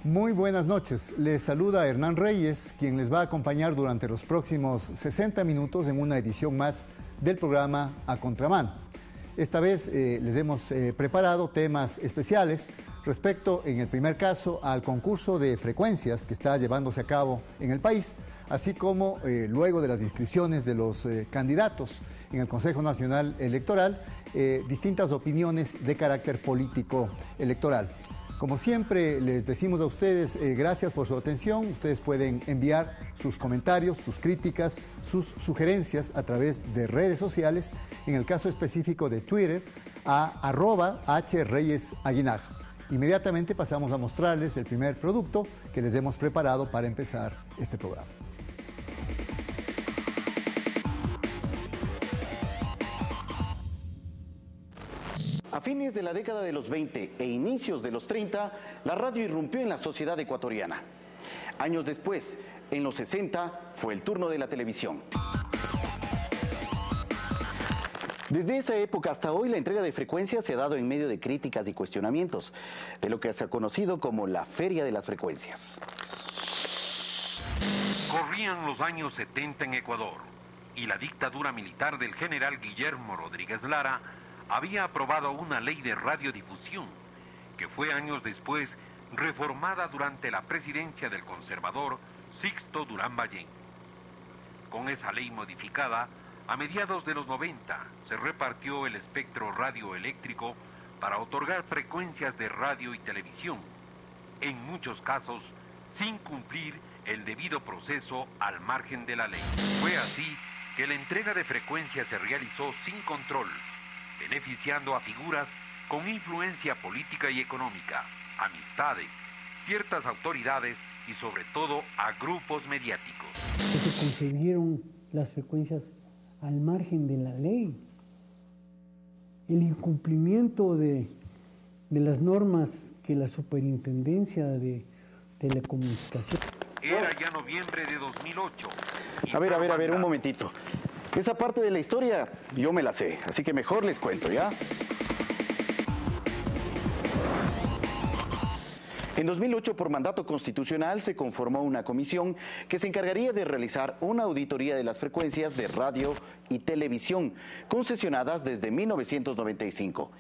Muy buenas noches. Les saluda Hernán Reyes, quien les va a acompañar durante los próximos 60 minutos en una edición más del programa A Contramano. Esta vez les hemos preparado temas especiales respecto, en el primer caso, al concurso de frecuencias que está llevándose a cabo en el país, así como luego de las inscripciones de los candidatos en el Consejo Nacional Electoral, distintas opiniones de carácter político electoral. Como siempre les decimos a ustedes, gracias por su atención. Ustedes pueden enviar sus comentarios, sus críticas, sus sugerencias a través de redes sociales, en el caso específico de Twitter, a @HReyesAguinaga. Inmediatamente pasamos a mostrarles el primer producto que les hemos preparado para empezar este programa. A fines de la década de los 20 e inicios de los 30, la radio irrumpió en la sociedad ecuatoriana. Años después, en los 60, fue el turno de la televisión. Desde esa época hasta hoy, la entrega de frecuencias se ha dado en medio de críticas y cuestionamientos, de lo que se ha conocido como la Feria de las Frecuencias. Corrían los años 70 en Ecuador, y la dictadura militar del general Guillermo Rodríguez Lara había aprobado una ley de radiodifusión, que fue años después reformada durante la presidencia del conservador Sixto Durán Ballén. Con esa ley modificada, a mediados de los 90 se repartió el espectro radioeléctrico para otorgar frecuencias de radio y televisión, en muchos casos sin cumplir el debido proceso al margen de la ley. Fue así que la entrega de frecuencias se realizó sin control, beneficiando a figuras con influencia política y económica, amistades, ciertas autoridades y sobre todo a grupos mediáticos. Que se concedieron las frecuencias al margen de la ley. El incumplimiento de las normas que la Superintendencia de Telecomunicaciones. Era ya noviembre de 2008. A ver, un momentito. Esa parte de la historia yo me la sé, así que mejor les cuento, ¿ya? En 2008, por mandato constitucional, se conformó una comisión que se encargaría de realizar una auditoría de las frecuencias de radio y televisión concesionadas desde 1995.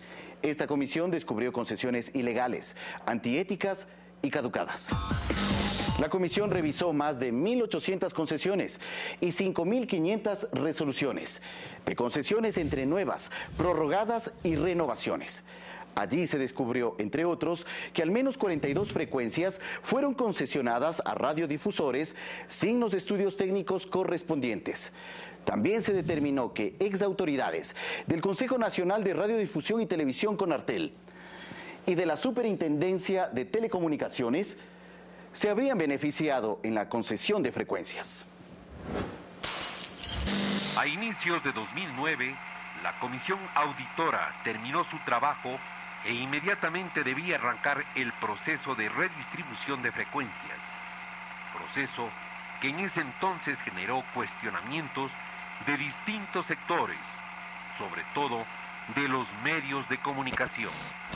Esta comisión descubrió concesiones ilegales, antiéticas y caducadas. La comisión revisó más de 1.800 concesiones y 5.500 resoluciones de concesiones entre nuevas, prorrogadas y renovaciones. Allí se descubrió, entre otros, que al menos 42 frecuencias fueron concesionadas a radiodifusores sin los estudios técnicos correspondientes. También se determinó que exautoridades del Consejo Nacional de Radiodifusión y Televisión Conartel y de la Superintendencia de Telecomunicaciones se habrían beneficiado en la concesión de frecuencias. A inicios de 2009, la comisión auditora terminó su trabajo e inmediatamente debía arrancar el proceso de redistribución de frecuencias, proceso que en ese entonces generó cuestionamientos de distintos sectores, sobre todo de los medios de comunicación.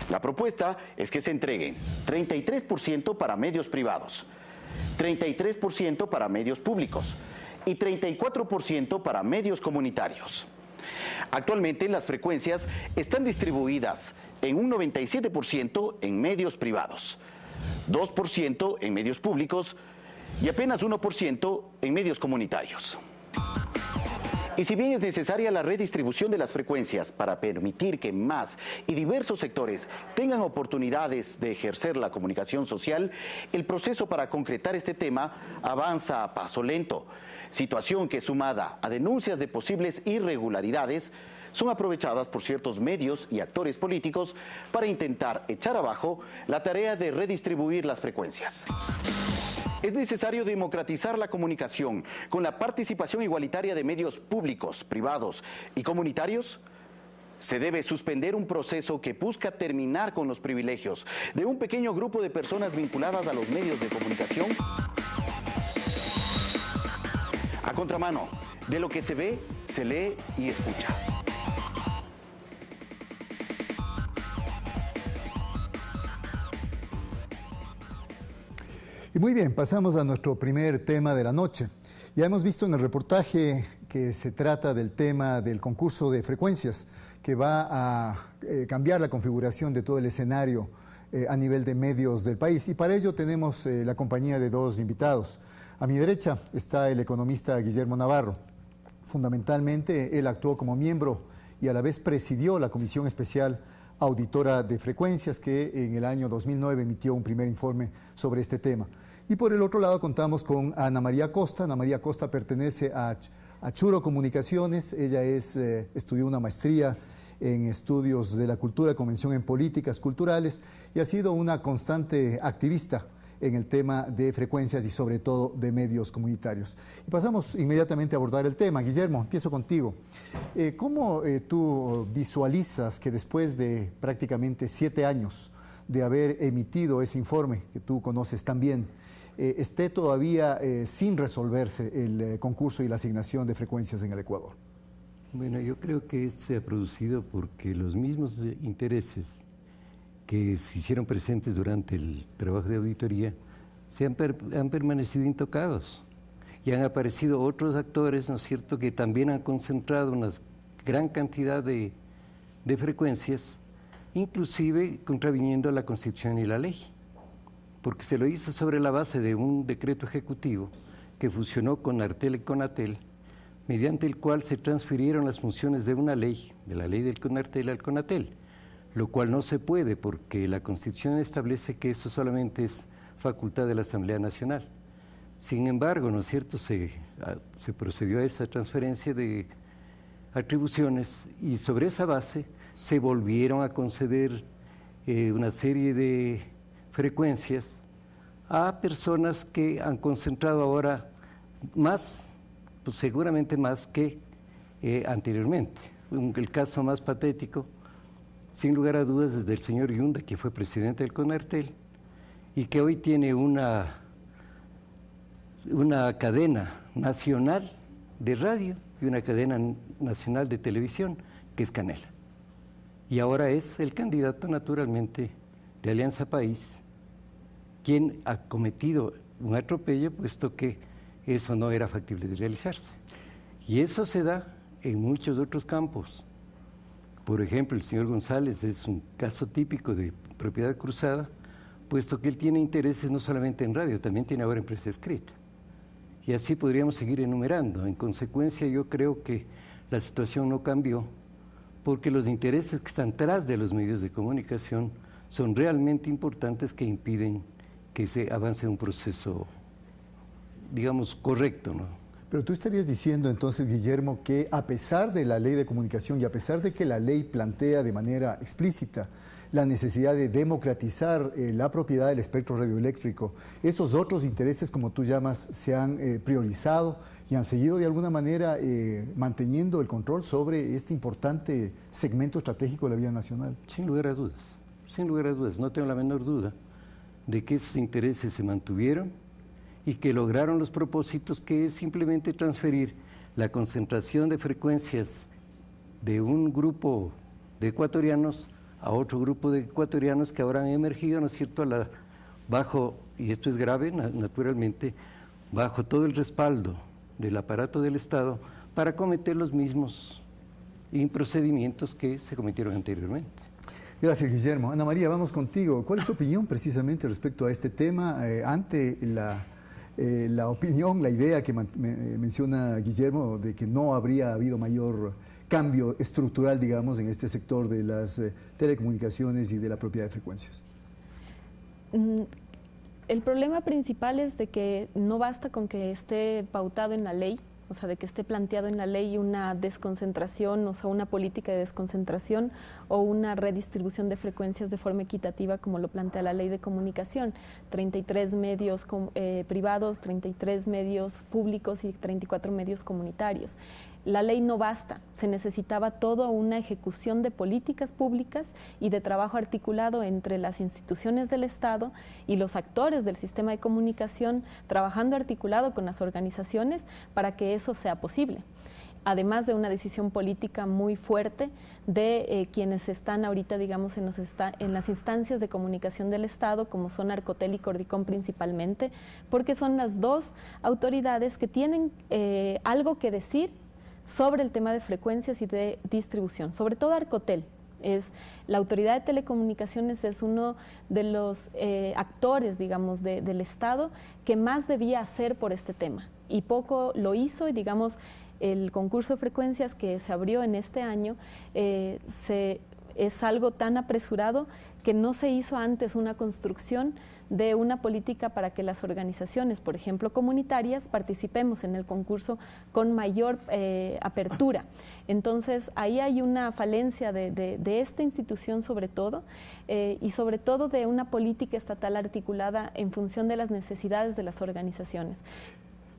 La propuesta es que se entreguen 33% para medios privados, 33% para medios públicos y 34% para medios comunitarios. Actualmente las frecuencias están distribuidas en un 97% en medios privados, 2% en medios públicos y apenas 1% en medios comunitarios. Y si bien es necesaria la redistribución de las frecuencias para permitir que más y diversos sectores tengan oportunidades de ejercer la comunicación social, el proceso para concretar este tema avanza a paso lento, situación que, sumada a denuncias de posibles irregularidades, son aprovechadas por ciertos medios y actores políticos para intentar echar abajo la tarea de redistribuir las frecuencias. Es necesario democratizar la comunicación con la participación igualitaria de medios públicos, privados y comunitarios. Se debe suspender un proceso que busca terminar con los privilegios de un pequeño grupo de personas vinculadas a los medios de comunicación. A contramano de lo que se ve, se lee y escucha. Y muy bien, pasamos a nuestro primer tema de la noche. Ya hemos visto en el reportaje que se trata del tema del concurso de frecuencias, que va a cambiar la configuración de todo el escenario a nivel de medios del país. Y para ello tenemos la compañía de dos invitados. A mi derecha está el economista Guillermo Navarro. Fundamentalmente, él actuó como miembro y a la vez presidió la Comisión Especial Auditora de Frecuencias, que en el año 2009 emitió un primer informe sobre este tema. Y por el otro lado contamos con Ana María Costa. Ana María Costa pertenece a Churo Comunicaciones. Ella estudió una maestría en estudios de la cultura, convención en políticas culturales, y ha sido una constante activista en el tema de frecuencias y sobre todo de medios comunitarios. Y pasamos inmediatamente a abordar el tema. Guillermo, empiezo contigo. ¿Cómo tú visualizas que después de prácticamente 7 años de haber emitido ese informe que tú conoces tan bien, esté todavía sin resolverse el concurso y la asignación de frecuencias en el Ecuador? Bueno, yo creo que esto se ha producido porque los mismos intereses que se hicieron presentes durante el trabajo de auditoría han permanecido intocados y han aparecido otros actores, ¿no es cierto?, que también han concentrado una gran cantidad de frecuencias, inclusive contraviniendo la Constitución y la ley, porque se lo hizo sobre la base de un decreto ejecutivo que fusionó con Artel y Conatel, mediante el cual se transfirieron las funciones de una ley, de la ley del Conartel al Conatel, lo cual no se puede porque la Constitución establece que eso solamente es facultad de la Asamblea Nacional. Sin embargo, ¿no es cierto?, se procedió a esa transferencia de atribuciones y sobre esa base se volvieron a conceder una serie de frecuencias a personas que han concentrado ahora más, pues seguramente más que anteriormente. El caso más patético, sin lugar a dudas, es del señor Yunda, que fue presidente del Conartel y que hoy tiene una cadena nacional de radio y una cadena nacional de televisión, que es Canela. Y ahora es el candidato, naturalmente, de Alianza País, quien ha cometido un atropello, puesto que eso no era factible de realizarse. Y eso se da en muchos otros campos. Por ejemplo, el señor González es un caso típico de propiedad cruzada, puesto que él tiene intereses no solamente en radio, también tiene ahora empresa escrita. Y así podríamos seguir enumerando. En consecuencia, yo creo que la situación no cambió, porque los intereses que están tras de los medios de comunicación son realmente importantes, que impiden que se avance un proceso, digamos, correcto, ¿no? Pero tú estarías diciendo entonces, Guillermo, que a pesar de la ley de comunicación y a pesar de que la ley plantea de manera explícita la necesidad de democratizar la propiedad del espectro radioeléctrico, esos otros intereses, como tú llamas, se han priorizado y han seguido de alguna manera manteniendo el control sobre este importante segmento estratégico de la vida nacional? Sin lugar a dudas, no tengo la menor duda de que esos intereses se mantuvieron y que lograron los propósitos, que es simplemente transferir la concentración de frecuencias de un grupo de ecuatorianos a otro grupo de ecuatorianos que ahora han emergido, ¿no es cierto?, bajo, y esto es grave, naturalmente, bajo todo el respaldo del aparato del Estado para cometer los mismos procedimientos que se cometieron anteriormente. Gracias, Guillermo. Ana María, vamos contigo. ¿Cuál es tu opinión precisamente respecto a este tema ante la opinión, la idea que menciona Guillermo de que no habría habido mayor cambio estructural, digamos, en este sector de las telecomunicaciones y de la propiedad de frecuencias? El problema principal es de que no basta con que esté pautado en la ley, o sea, de que esté planteado en la ley una desconcentración, o sea, una política de desconcentración o una redistribución de frecuencias de forma equitativa, como lo plantea la ley de comunicación. 33 medios privados, 33 medios públicos y 34 medios comunitarios. La ley no basta, se necesitaba toda una ejecución de políticas públicas y de trabajo articulado entre las instituciones del Estado y los actores del sistema de comunicación, trabajando articulado con las organizaciones para que eso sea posible. además de una decisión política muy fuerte de quienes están ahorita, digamos, en las instancias de comunicación del Estado, como son Arcotel y Cordicom principalmente, porque son las dos autoridades que tienen algo que decir sobre el tema de frecuencias y de distribución, sobre todo Arcotel. La Autoridad de Telecomunicaciones es uno de los actores, digamos, del Estado que más debía hacer por este tema, y poco lo hizo, y digamos, el concurso de frecuencias que se abrió en este año es algo tan apresurado que no se hizo antes una construcción de una política para que las organizaciones, por ejemplo, comunitarias, participemos en el concurso con mayor apertura. Entonces, ahí hay una falencia de esta institución sobre todo, y sobre todo de una política estatal articulada en función de las necesidades de las organizaciones.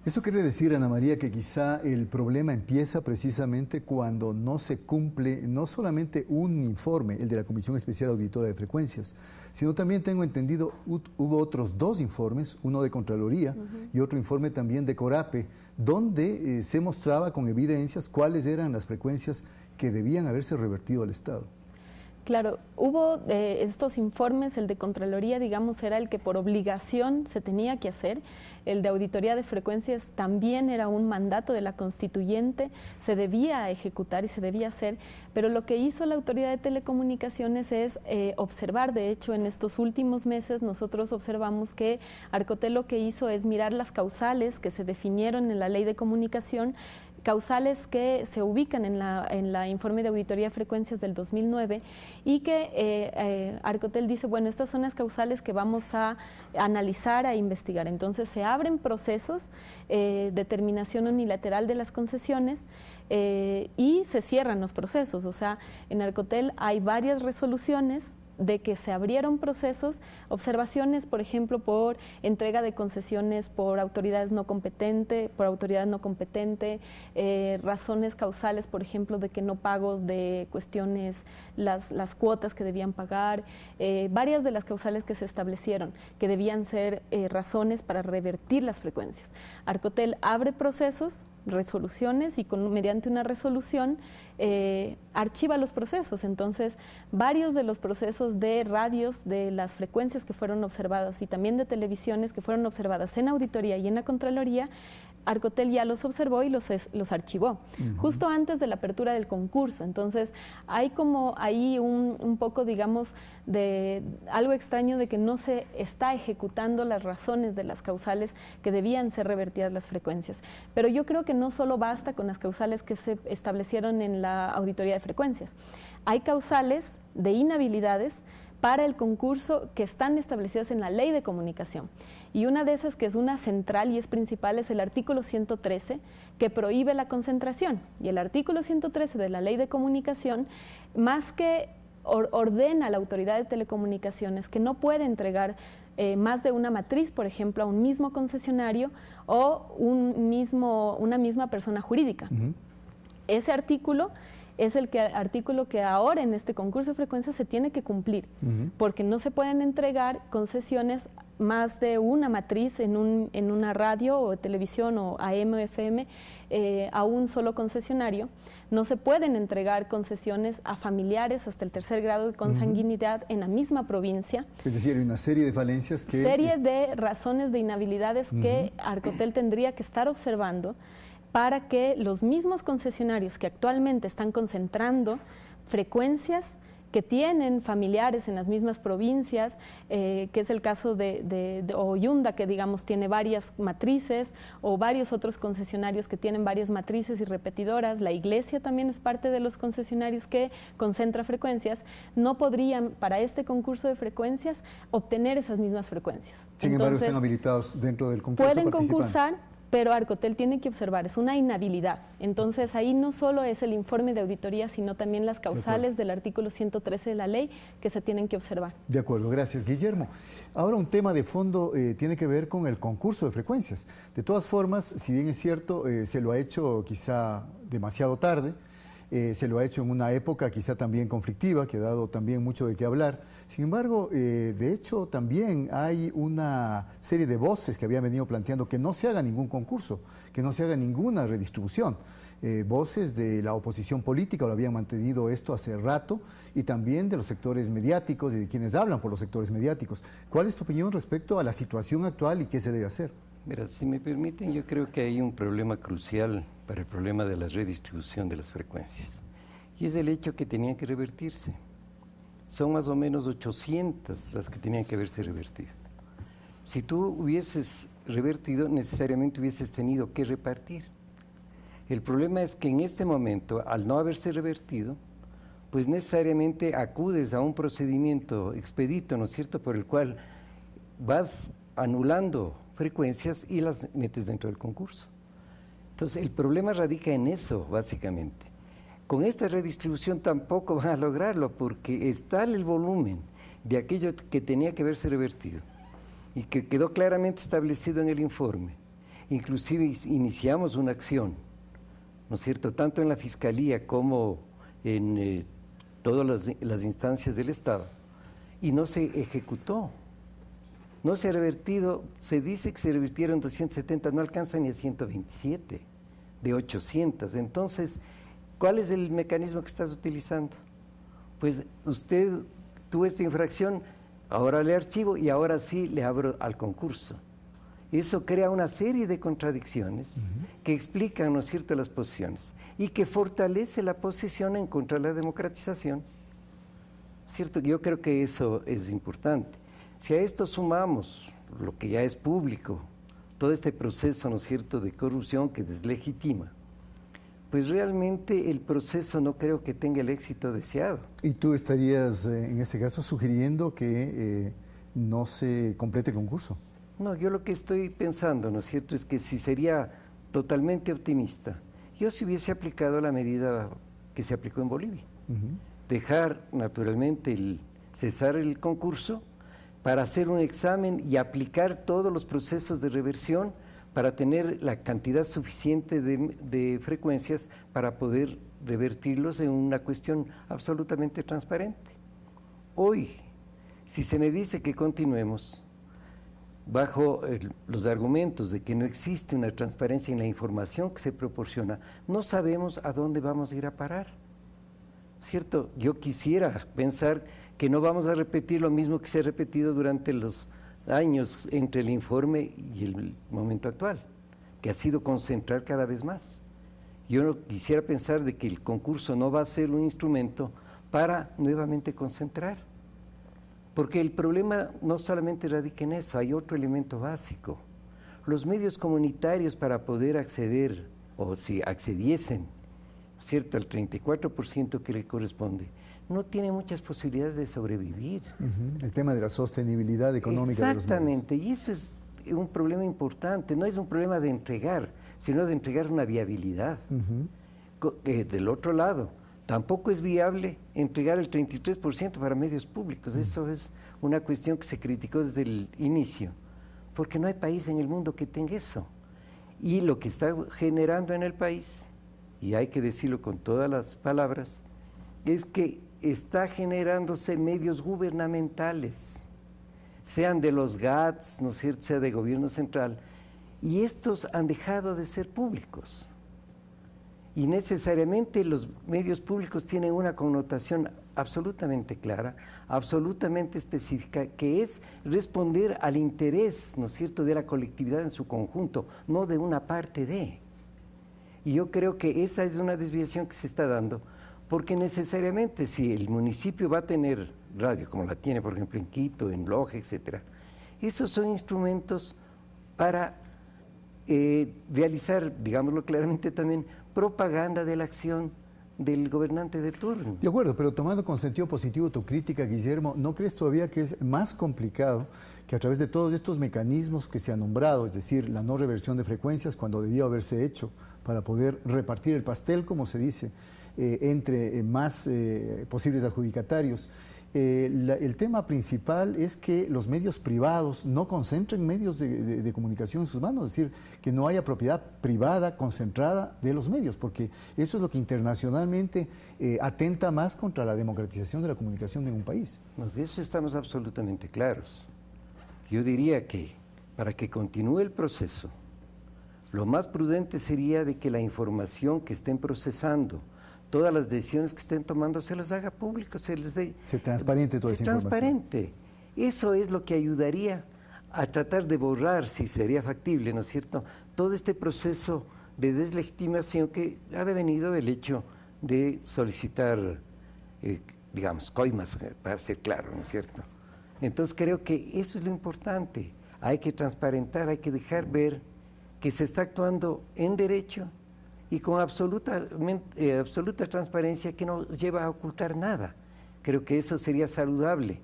Eso quiere decir, Ana María, que quizá el problema empieza precisamente cuando no se cumple no solamente un informe, el de la Comisión Especial Auditora de Frecuencias, sino también, tengo entendido, hubo otros dos informes, uno de Contraloría y otro informe también de Corape, donde se mostraba con evidencias cuáles eran las frecuencias que debían haberse revertido al Estado. Claro, hubo estos informes, el de Contraloría, digamos, era el que por obligación se tenía que hacer, el de Auditoría de Frecuencias también era un mandato de la Constituyente, se debía ejecutar y se debía hacer, pero lo que hizo la Autoridad de Telecomunicaciones es observar. De hecho, en estos últimos meses nosotros observamos que Arcotel lo que hizo es mirar las causales que se definieron en la Ley de Comunicación, causales que se ubican en la informe de auditoría de frecuencias del 2009, y que Arcotel dice, bueno, estas son las causales que vamos a analizar, a investigar. Entonces se abren procesos de terminación unilateral de las concesiones y se cierran los procesos. O sea, en Arcotel hay varias resoluciones de que se abrieron procesos, observaciones, por ejemplo, por entrega de concesiones por autoridad no competente, razones causales, por ejemplo, de que no pago de cuestiones, las cuotas que debían pagar, varias de las causales que se establecieron, que debían ser razones para revertir las frecuencias. Arcotel abre procesos, resoluciones, y mediante una resolución archiva los procesos. Entonces, varios de los procesos de radios, de las frecuencias que fueron observadas, y también de televisiones que fueron observadas en auditoría y en la Contraloría, Arcotel ya los observó y los archivó, justo antes de la apertura del concurso. Entonces, hay como ahí un poco, digamos, de algo extraño de que no se está ejecutando las razones de las causales que debían ser revertidas las frecuencias. Pero yo creo que no solo basta con las causales que se establecieron en la auditoría de frecuencias. Hay causales de inhabilidades para el concurso que están establecidas en la Ley de Comunicación. Y una de esas, que es una central y es principal, es el artículo 113, que prohíbe la concentración. Y el artículo 113 de la Ley de Comunicación, más que ordena a la Autoridad de Telecomunicaciones que no puede entregar más de una matriz, por ejemplo, a un mismo concesionario o una misma persona jurídica. Ese artículo es el artículo que ahora en este concurso de frecuencias se tiene que cumplir, porque no se pueden entregar concesiones más de una matriz en una radio o televisión o AM o FM a un solo concesionario. No se pueden entregar concesiones a familiares hasta el 3er grado de consanguinidad en la misma provincia. Es decir, hay una serie de falencias que... Serie de razones de inhabilidades que Arcotel tendría que estar observando para que los mismos concesionarios que actualmente están concentrando frecuencias que tienen familiares en las mismas provincias, que es el caso de Oyunda, que digamos tiene varias matrices, o varios otros concesionarios que tienen varias matrices y repetidoras. La Iglesia también es parte de los concesionarios que concentra frecuencias, no podrían para este concurso de frecuencias obtener esas mismas frecuencias. Sin embargo, están habilitados dentro del concurso. Pueden concursar, pero Arcotel tiene que observar, es una inhabilidad. Entonces, ahí no solo es el informe de auditoría, sino también las causales del artículo 113 de la ley que se tienen que observar. De acuerdo, gracias, Guillermo. Ahora, un tema de fondo tiene que ver con el concurso de frecuencias. De todas formas, si bien es cierto, se lo ha hecho quizá demasiado tarde, Se lo ha hecho en una época quizá también conflictiva, que ha dado también mucho de qué hablar. Sin embargo, de hecho, también hay una serie de voces que habían venido planteando que no se haga ningún concurso, que no se haga ninguna redistribución. Voces de la oposición política lo habían mantenido esto hace rato, y también de los sectores mediáticos y de quienes hablan por los sectores mediáticos. ¿Cuál es tu opinión respecto a la situación actual y qué se debe hacer? Mira, si me permiten, yo creo que hay un problema crucial para el problema de la redistribución de las frecuencias, y es el hecho que tenían que revertirse. Son más o menos 800 las que tenían que haberse revertido. Si tú hubieses revertido, necesariamente hubieses tenido que repartir. El problema es que en este momento, al no haberse revertido, pues necesariamente acudes a un procedimiento expedito, ¿no es cierto?, por el cual vas anulando frecuencias y las metes dentro del concurso. Entonces, el problema radica en eso, básicamente. Con esta redistribución tampoco van a lograrlo, porque está el volumen de aquello que tenía que haberse revertido y que quedó claramente establecido en el informe. Inclusive iniciamos una acción, ¿no es cierto?, tanto en la Fiscalía como en todas las instancias del Estado, y no se ejecutó. No se ha revertido, se dice que se revirtieron 270, no alcanza ni a 127 de 800. Entonces, ¿cuál es el mecanismo que estás utilizando? Pues usted tuvo esta infracción, ahora le archivo y ahora sí le abro al concurso. Eso crea una serie de contradicciones que explican, ¿no es cierto?, las posiciones, y que fortalece la posición en contra de la democratización. ¿Cierto? Yo creo que eso es importante. Si a esto sumamos lo que ya es público, todo este proceso, ¿no es cierto?, de corrupción que deslegitima, pues realmente el proceso no creo que tenga el éxito deseado. ¿Y tú estarías, en este caso, sugiriendo que no se complete el concurso? No, yo lo que estoy pensando, ¿no es cierto?, es que si sería totalmente optimista, yo si hubiese aplicado la medida que se aplicó en Bolivia, dejar naturalmente cesar el concurso para hacer un examen y aplicar todos los procesos de reversión para tener la cantidad suficiente de frecuencias para poder revertirlos en una cuestión absolutamente transparente. Hoy, si se me dice que continuemos bajo los argumentos de que no existe una transparencia en la información que se proporciona, no sabemos a dónde vamos a ir a parar. ¿Cierto? Yo quisiera pensar que no vamos a repetir lo mismo que se ha repetido durante los años entre el informe y el momento actual, que ha sido concentrar cada vez más. Yo no quisiera pensar de que el concurso no va a ser un instrumento para nuevamente concentrar, porque el problema no solamente radica en eso, hay otro elemento básico. Los medios comunitarios, para poder acceder, o si accediesen, ¿cierto?, al 34% que le corresponde, no tiene muchas posibilidades de sobrevivir. El tema de la sostenibilidad económica de los medios. Exactamente, y eso es un problema importante, no es un problema de entregar, sino de entregar una viabilidad. Del otro lado, tampoco es viable entregar el 33% para medios públicos, eso es una cuestión que se criticó desde el inicio, porque no hay país en el mundo que tenga eso. Y lo que está generando en el país, y hay que decirlo con todas las palabras, es que está generándose medios gubernamentales, sean de los GATS, ¿no es cierto?, sea de gobierno central, y estos han dejado de ser públicos. Y necesariamente los medios públicos tienen una connotación absolutamente clara, absolutamente específica, que es responder al interés, ¿no es cierto?, de la colectividad en su conjunto, no de una parte de. Y yo creo que esa es una desviación que se está dando, porque necesariamente si el municipio va a tener radio, como la tiene por ejemplo en Quito, en Loja, etcétera, esos son instrumentos para realizar, digámoslo claramente también, propaganda de la acción del gobernante de turno. De acuerdo, pero tomando con sentido positivo tu crítica, Guillermo, ¿no crees todavía que es más complicado que a través de todos estos mecanismos que se han nombrado, es decir, la no reversión de frecuencias cuando debió haberse hecho para poder repartir el pastel, como se dice, entre más posibles adjudicatarios, El tema principal es que los medios privados no concentren medios de comunicación en sus manos, es decir, que no haya propiedad privada concentrada de los medios, porque eso es lo que internacionalmente atenta más contra la democratización de la comunicación en un país. De eso estamos absolutamente claros. Yo diría que para que continúe el proceso, lo más prudente sería de que la información que estén procesando, todas las decisiones que estén tomando, se los haga público, se les dé... Se transparente toda esa información. Transparente. Eso es lo que ayudaría a tratar de borrar, si sería factible, ¿no es cierto?, todo este proceso de deslegitimación que ha devenido del hecho de solicitar, digamos, coimas, para ser claro, ¿no es cierto? Entonces creo que eso es lo importante. Hay que transparentar, hay que dejar ver que se está actuando en derecho y con absoluta transparencia, que no lleva a ocultar nada. Creo que eso sería saludable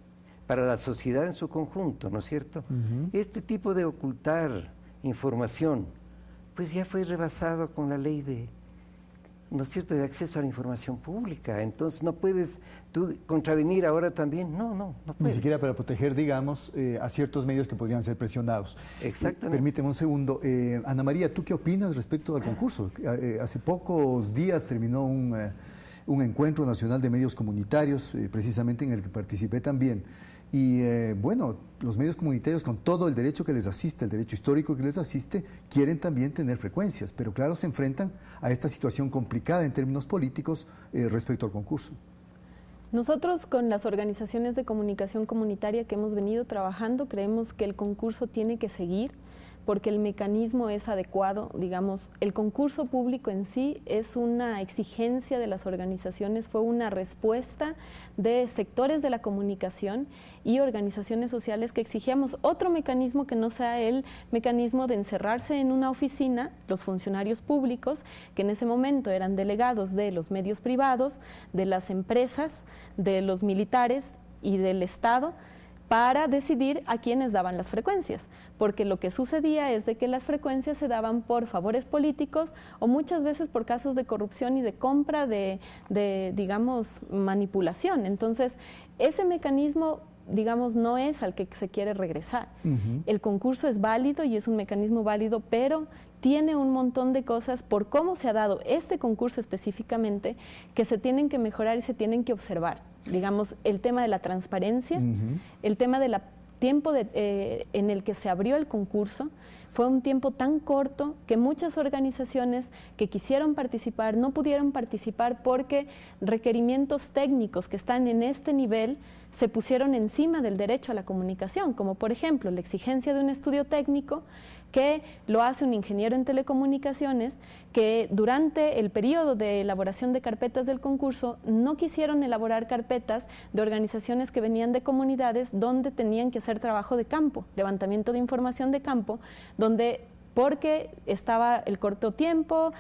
para la sociedad en su conjunto, ¿no es cierto? Este tipo de ocultar información, pues ya fue rebasado con la ley de, ¿no es cierto?, de acceso a la información pública. Entonces no puedes tú contravenir ahora también, no puedes. Ni siquiera para proteger, digamos, a ciertos medios que podrían ser presionados. Exactamente. Permíteme un segundo. Ana María, ¿tú qué opinas respecto al concurso? Hace pocos días terminó un encuentro nacional de medios comunitarios, precisamente en el que participé también. Y bueno, los medios comunitarios, con todo el derecho que les asiste, el derecho histórico que les asiste, quieren también tener frecuencias, pero claro, se enfrentan a esta situación complicada en términos políticos respecto al concurso. Nosotros, con las organizaciones de comunicación comunitaria que hemos venido trabajando, creemos que el concurso tiene que seguir, porque el mecanismo es adecuado. Digamos, el concurso público en sí es una exigencia de las organizaciones, fue una respuesta de sectores de la comunicación y organizaciones sociales que exigíamos otro mecanismo que no sea el mecanismo de encerrarse en una oficina, los funcionarios públicos, que en ese momento eran delegados de los medios privados, de las empresas, de los militares y del Estado, para decidir a quiénes daban las frecuencias, porque lo que sucedía es de que las frecuencias se daban por favores políticos o muchas veces por casos de corrupción y de compra de digamos, manipulación. Entonces, ese mecanismo, digamos, no es al que se quiere regresar. El concurso es válido y es un mecanismo válido, pero tiene un montón de cosas por cómo se ha dado este concurso específicamente que se tienen que mejorar y se tienen que observar. Digamos, el tema de la transparencia, el tema del tiempo en el que se abrió el concurso. Fue un tiempo tan corto que muchas organizaciones que quisieron participar no pudieron participar porque requerimientos técnicos que están en este nivel se pusieron encima del derecho a la comunicación, como por ejemplo la exigencia de un estudio técnico que lo hace un ingeniero en telecomunicaciones, que durante el periodo de elaboración de carpetas del concurso no quisieron elaborar carpetas de organizaciones que venían de comunidades donde tenían que hacer trabajo de campo, levantamiento de información de campo, porque estaba el corto tiempo,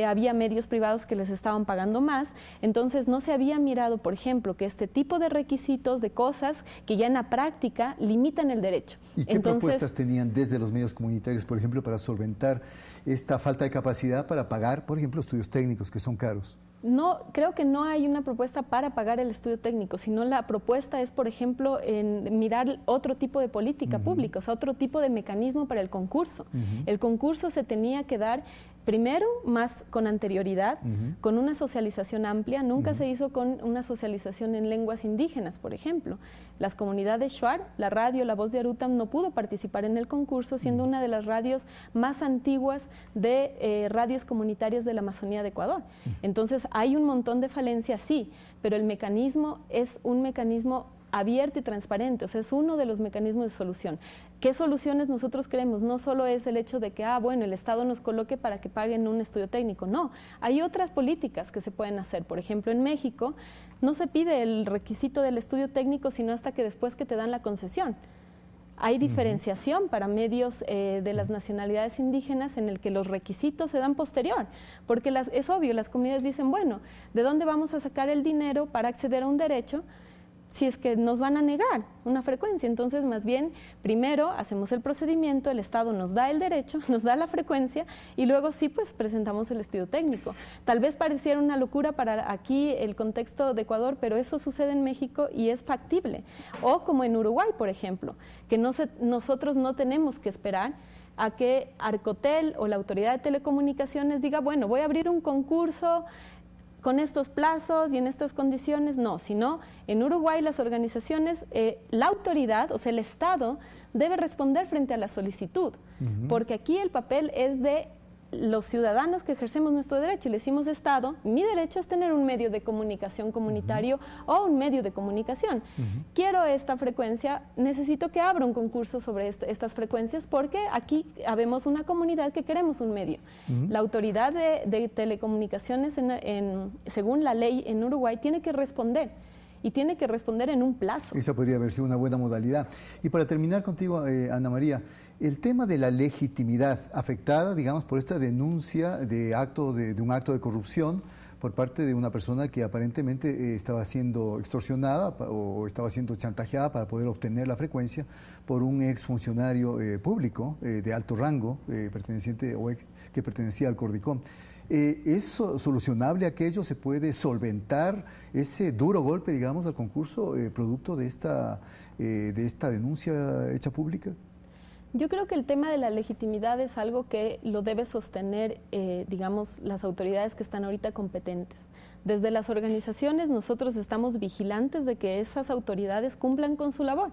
había medios privados que les estaban pagando más, entonces no se había mirado, por ejemplo, que este tipo de requisitos, de cosas que ya en la práctica limitan el derecho. ¿Y qué propuestas tenían desde los medios comunitarios, por ejemplo, para solventar esta falta de capacidad para pagar, por ejemplo, estudios técnicos que son caros? No, creo que no hay una propuesta para pagar el estudio técnico, sino la propuesta es, por ejemplo, en mirar otro tipo de política pública, o sea, otro tipo de mecanismo para el concurso. El concurso se tenía que dar primero más con anterioridad, con una socialización amplia. Nunca se hizo con una socialización en lenguas indígenas, por ejemplo. Las comunidades Shuar, la radio La Voz de Arutam, no pudo participar en el concurso, siendo una de las radios más antiguas de radios comunitarias de la Amazonía de Ecuador. Entonces, hay un montón de falencias, sí, pero el mecanismo es un mecanismo abierto y transparente, o sea, es uno de los mecanismos de solución. ¿Qué soluciones nosotros queremos? No solo es el hecho de que, bueno, el Estado nos coloque para que paguen un estudio técnico, no. Hay otras políticas que se pueden hacer. Por ejemplo, en México no se pide el requisito del estudio técnico, sino hasta que después que te dan la concesión. Hay diferenciación para medios de las nacionalidades indígenas en el que los requisitos se dan posterior, porque es obvio, las comunidades dicen, bueno, ¿de dónde vamos a sacar el dinero para acceder a un derecho si es que nos van a negar una frecuencia. Entonces, más bien, primero hacemos el procedimiento, el Estado nos da el derecho, nos da la frecuencia y luego sí, pues presentamos el estudio técnico. Tal vez pareciera una locura para aquí el contexto de Ecuador, pero eso sucede en México y es factible. O como en Uruguay, por ejemplo, que nosotros no tenemos que esperar a que Arcotel o la Autoridad de Telecomunicaciones diga, bueno, voy a abrir un concurso con estos plazos y en estas condiciones, no, sino en Uruguay las organizaciones, la autoridad, o sea, el Estado, debe responder frente a la solicitud, porque aquí el papel es de los ciudadanos que ejercemos nuestro derecho y le decimos Estado, mi derecho es tener un medio de comunicación comunitario o un medio de comunicación. Quiero esta frecuencia, necesito que abra un concurso sobre estas frecuencias porque aquí habemos una comunidad que queremos un medio. La autoridad de telecomunicaciones, según la ley en Uruguay, tiene que responder. Y tiene que responder en un plazo. Esa podría haber sido una buena modalidad. Y para terminar contigo, Ana María, el tema de la legitimidad afectada, digamos, por esta denuncia de un acto de corrupción por parte de una persona que aparentemente estaba siendo extorsionada o estaba siendo chantajeada para poder obtener la frecuencia por un exfuncionario público de alto rango perteneciente o que pertenecía al Cordicom. ¿Es solucionable aquello? ¿Se puede solventar ese duro golpe, digamos, al concurso producto de esta denuncia hecha pública? Yo creo que el tema de la legitimidad es algo que lo debe sostener, digamos, las autoridades que están ahorita competentes. Desde las organizaciones nosotros estamos vigilantes de que esas autoridades cumplan con su labor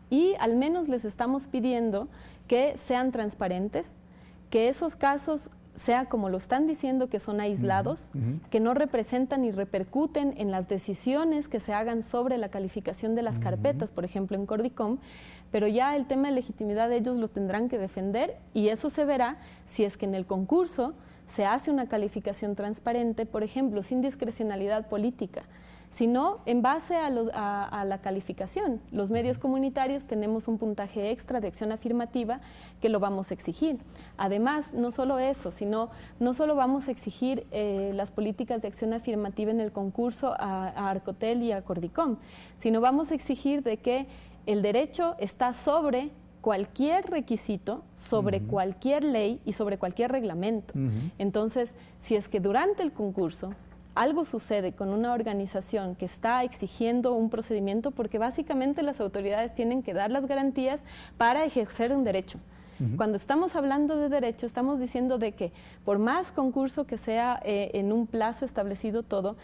y al menos les estamos pidiendo que sean transparentes, que esos casos sea como lo están diciendo, que son aislados, que no representan ni repercuten en las decisiones que se hagan sobre la calificación de las carpetas, por ejemplo en Cordicom, pero ya el tema de legitimidad ellos lo tendrán que defender y eso se verá si es que en el concurso se hace una calificación transparente, por ejemplo, sin discrecionalidad política, sino en base a la calificación. Los medios comunitarios tenemos un puntaje extra de acción afirmativa que lo vamos a exigir. Además, no solo eso, sino no solo vamos a exigir las políticas de acción afirmativa en el concurso a Arcotel y a Cordicom, sino vamos a exigir de que el derecho está sobre cualquier requisito, sobre cualquier ley y sobre cualquier reglamento. Entonces, si es que durante el concurso algo sucede con una organización que está exigiendo un procedimiento, porque básicamente las autoridades tienen que dar las garantías para ejercer un derecho. Cuando estamos hablando de derecho, estamos diciendo de que por más concurso que sea en un plazo establecido todo,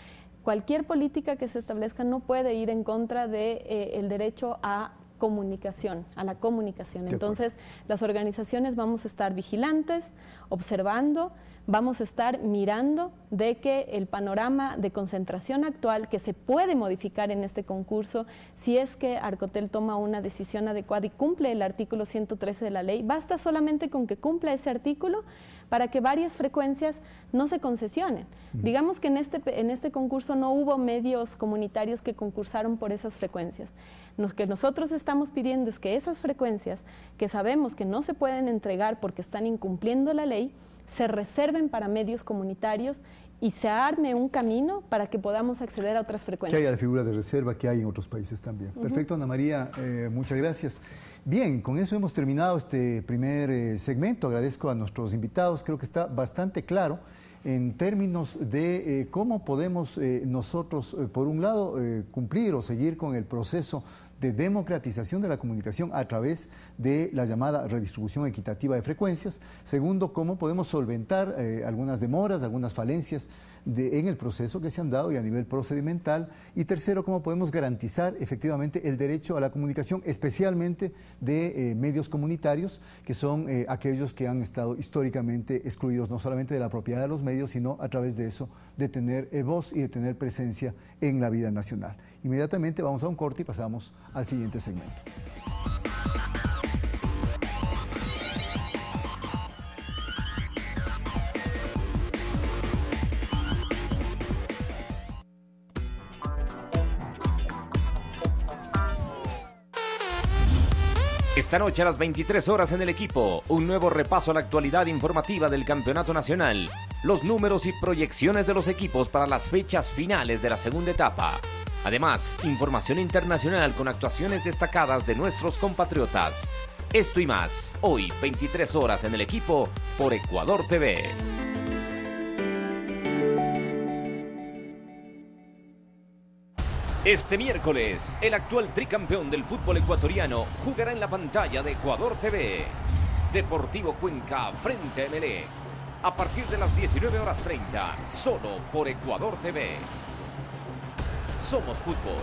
cualquier política que se establezca no puede ir en contra de el derecho a comunicación, a la comunicación. Entonces, las organizaciones vamos a estar vigilantes, observando, vamos a estar mirando de que el panorama de concentración actual que se puede modificar en este concurso, si es que Arcotel toma una decisión adecuada y cumple el artículo 113 de la ley, basta solamente con que cumpla ese artículo para que varias frecuencias no se concesionen. Digamos que en este concurso no hubo medios comunitarios que concursaron por esas frecuencias. Lo que nosotros estamos pidiendo es que esas frecuencias, que sabemos que no se pueden entregar porque están incumpliendo la ley, se reserven para medios comunitarios y se arme un camino para que podamos acceder a otras frecuencias. Que haya la figura de reserva que hay en otros países también. Perfecto, Ana María, muchas gracias. Bien, con eso hemos terminado este primer segmento. Agradezco a nuestros invitados, creo que está bastante claro en términos de cómo podemos nosotros, por un lado, cumplir o seguir con el proceso de democratización de la comunicación a través de la llamada redistribución equitativa de frecuencias. Segundo, cómo podemos solventar algunas demoras, algunas falencias en el proceso que se han dado y a nivel procedimental. Y tercero, cómo podemos garantizar efectivamente el derecho a la comunicación, especialmente de medios comunitarios, que son aquellos que han estado históricamente excluidos no solamente de la propiedad de los medios, sino a través de eso de tener voz y de tener presencia en la vida nacional. Inmediatamente vamos a un corte y pasamos al siguiente segmento. Esta noche a las 23 horas en El Equipo, un nuevo repaso a la actualidad informativa del Campeonato Nacional, los números y proyecciones de los equipos para las fechas finales de la segunda etapa. Además, información internacional con actuaciones destacadas de nuestros compatriotas. Esto y más, hoy 23 horas en el equipo por Ecuador TV. Este miércoles, el actual tricampeón del fútbol ecuatoriano jugará en la pantalla de Ecuador TV. Deportivo Cuenca frente a Emelec. A partir de las 19:30, solo por Ecuador TV. Somos fútbol.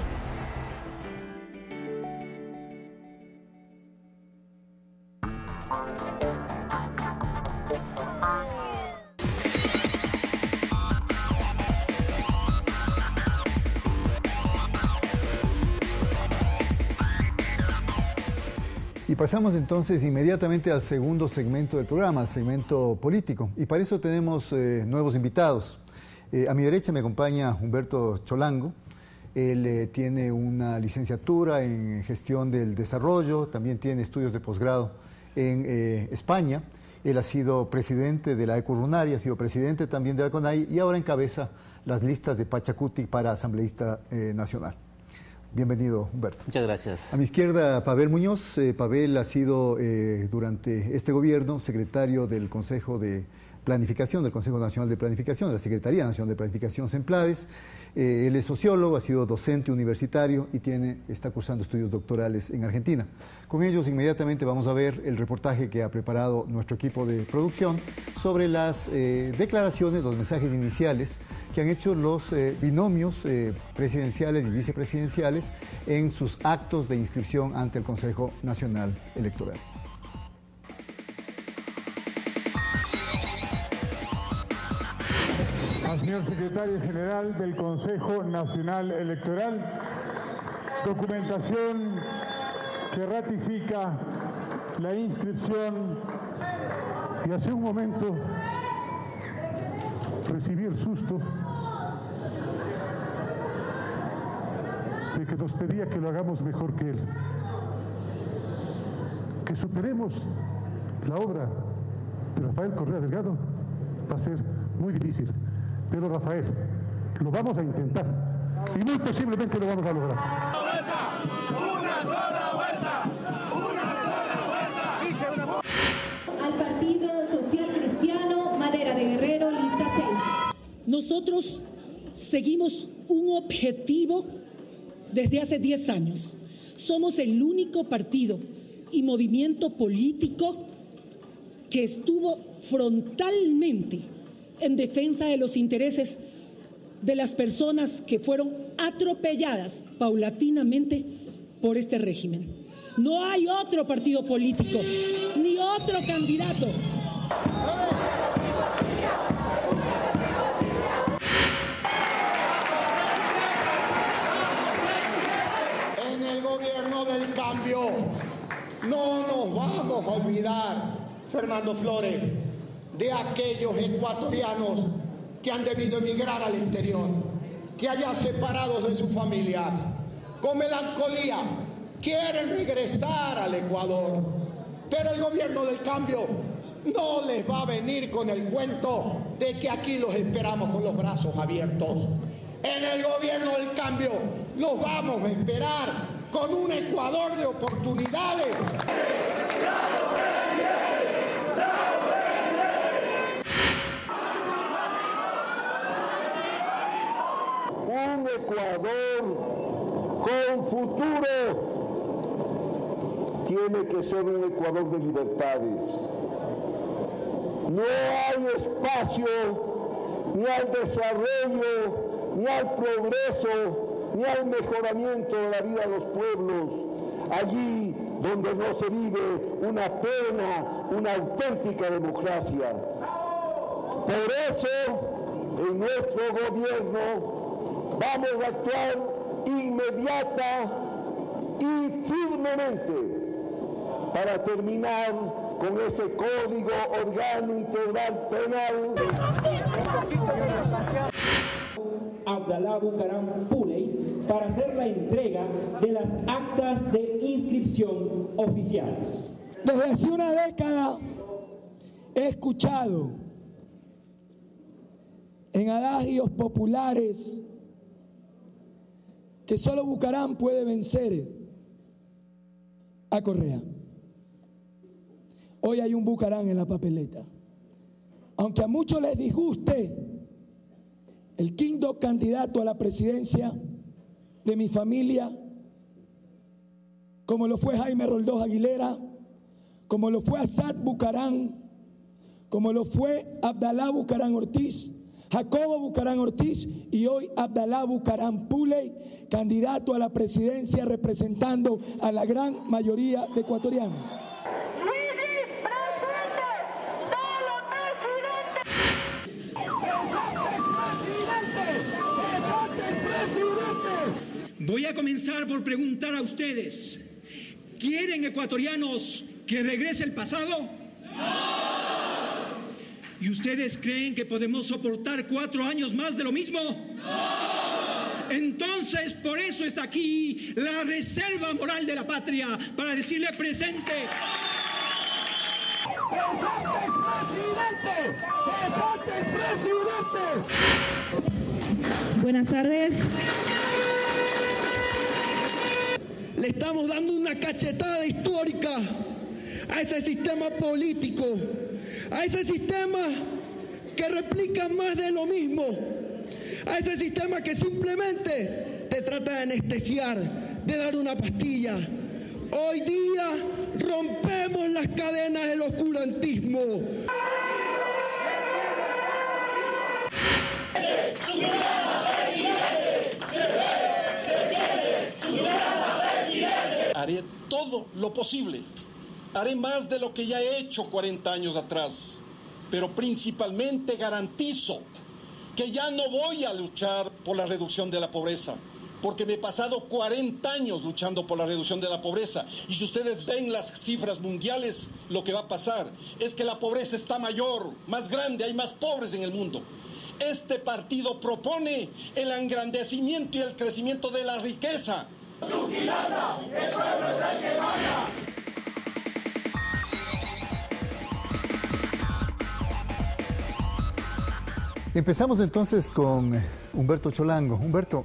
Y pasamos entonces inmediatamente al segundo segmento del programa, al segmento político. Y para eso tenemos nuevos invitados. A mi derecha me acompaña Humberto Cholango. Él tiene una licenciatura en gestión del desarrollo, también tiene estudios de posgrado en España. Él ha sido presidente de la Ecurrunaria, ha sido presidente también de la CONAI y ahora encabeza las listas de Pachacuti para asambleísta nacional. Bienvenido, Humberto. Muchas gracias. A mi izquierda, Pavel Muñoz. Pavel ha sido durante este gobierno secretario del Consejo de Planificación, del Consejo Nacional de Planificación, de la Secretaría Nacional de Planificación, CENPLADES. Él es sociólogo, ha sido docente universitario y está cursando estudios doctorales en Argentina. Con ellos inmediatamente vamos a ver el reportaje que ha preparado nuestro equipo de producción sobre las declaraciones, los mensajes iniciales que han hecho los binomios presidenciales y vicepresidenciales en sus actos de inscripción ante el Consejo Nacional Electoral. Al señor secretario general del Consejo Nacional Electoral, documentación que ratifica la inscripción y hace un momento recibí el susto de que nos pedía que lo hagamos mejor que él, que superemos la obra de Rafael Correa Delgado. Va a ser muy difícil, pero Rafael, lo vamos a intentar y muy posiblemente lo vamos a lograr. ¡Una sola vuelta! Al Partido Social Cristiano Madera de Guerrero, lista 6. Nosotros seguimos un objetivo desde hace 10 años. Somos el único partido y movimiento político que estuvo frontalmente en defensa de los intereses de las personas que fueron atropelladas paulatinamente por este régimen. No hay otro partido político, ni otro candidato. En el gobierno del cambio no nos vamos a olvidar, Fernando Flores, de aquellos ecuatorianos que han debido emigrar al exterior, que allá separados de sus familias, con melancolía, quieren regresar al Ecuador. Pero el gobierno del cambio no les va a venir con el cuento de que aquí los esperamos con los brazos abiertos. En el gobierno del cambio los vamos a esperar con un Ecuador de oportunidades. Un Ecuador con futuro tiene que ser un Ecuador de libertades. No hay espacio ni al desarrollo, ni al progreso, ni al mejoramiento de la vida de los pueblos, allí donde no se vive una plena, una auténtica democracia. Por eso, en nuestro gobierno vamos a actuar inmediata y firmemente para terminar con ese Código Orgánico Integral Penal. Abdalá Bucaram Puley para hacer la entrega de las actas de inscripción oficiales. Desde hace una década he escuchado en adagios populares que solo Bucaram puede vencer a Correa. Hoy hay un Bucaram en la papeleta. Aunque a muchos les disguste, el quinto candidato a la presidencia de mi familia, como lo fue Jaime Roldós Aguilera, como lo fue Asad Bucaram, como lo fue Abdalá Bucaram Ortiz, Jacobo Bucaram Ortiz y hoy Abdalá Bucaram Puley, candidato a la presidencia representando a la gran mayoría de ecuatorianos. Voy a comenzar por preguntar a ustedes, ¿quieren ecuatorianos que regrese el pasado? ¡No! ¿Y ustedes creen que podemos soportar 4 años más de lo mismo? ¡No! Entonces, por eso está aquí la reserva moral de la patria, para decirle presente. ¡Presente, presidente! Buenas tardes. Le estamos dando una cachetada histórica a ese sistema político, a ese sistema que replica más de lo mismo, a ese sistema que simplemente te trata de anestesiar, de dar una pastilla. Hoy día rompemos las cadenas del oscurantismo. Haré todo lo posible, haré más de lo que ya he hecho 40 años atrás, pero principalmente garantizo que ya no voy a luchar por la reducción de la pobreza, porque me he pasado 40 años luchando por la reducción de la pobreza, y si ustedes ven las cifras mundiales, lo que va a pasar es que la pobreza está mayor, más grande, hay más pobres en el mundo. Este partido propone el engrandecimiento y el crecimiento de la riqueza. ¡Suquilanda! ¡El pueblo es el que manda! Empezamos entonces con Humberto Cholango. Humberto,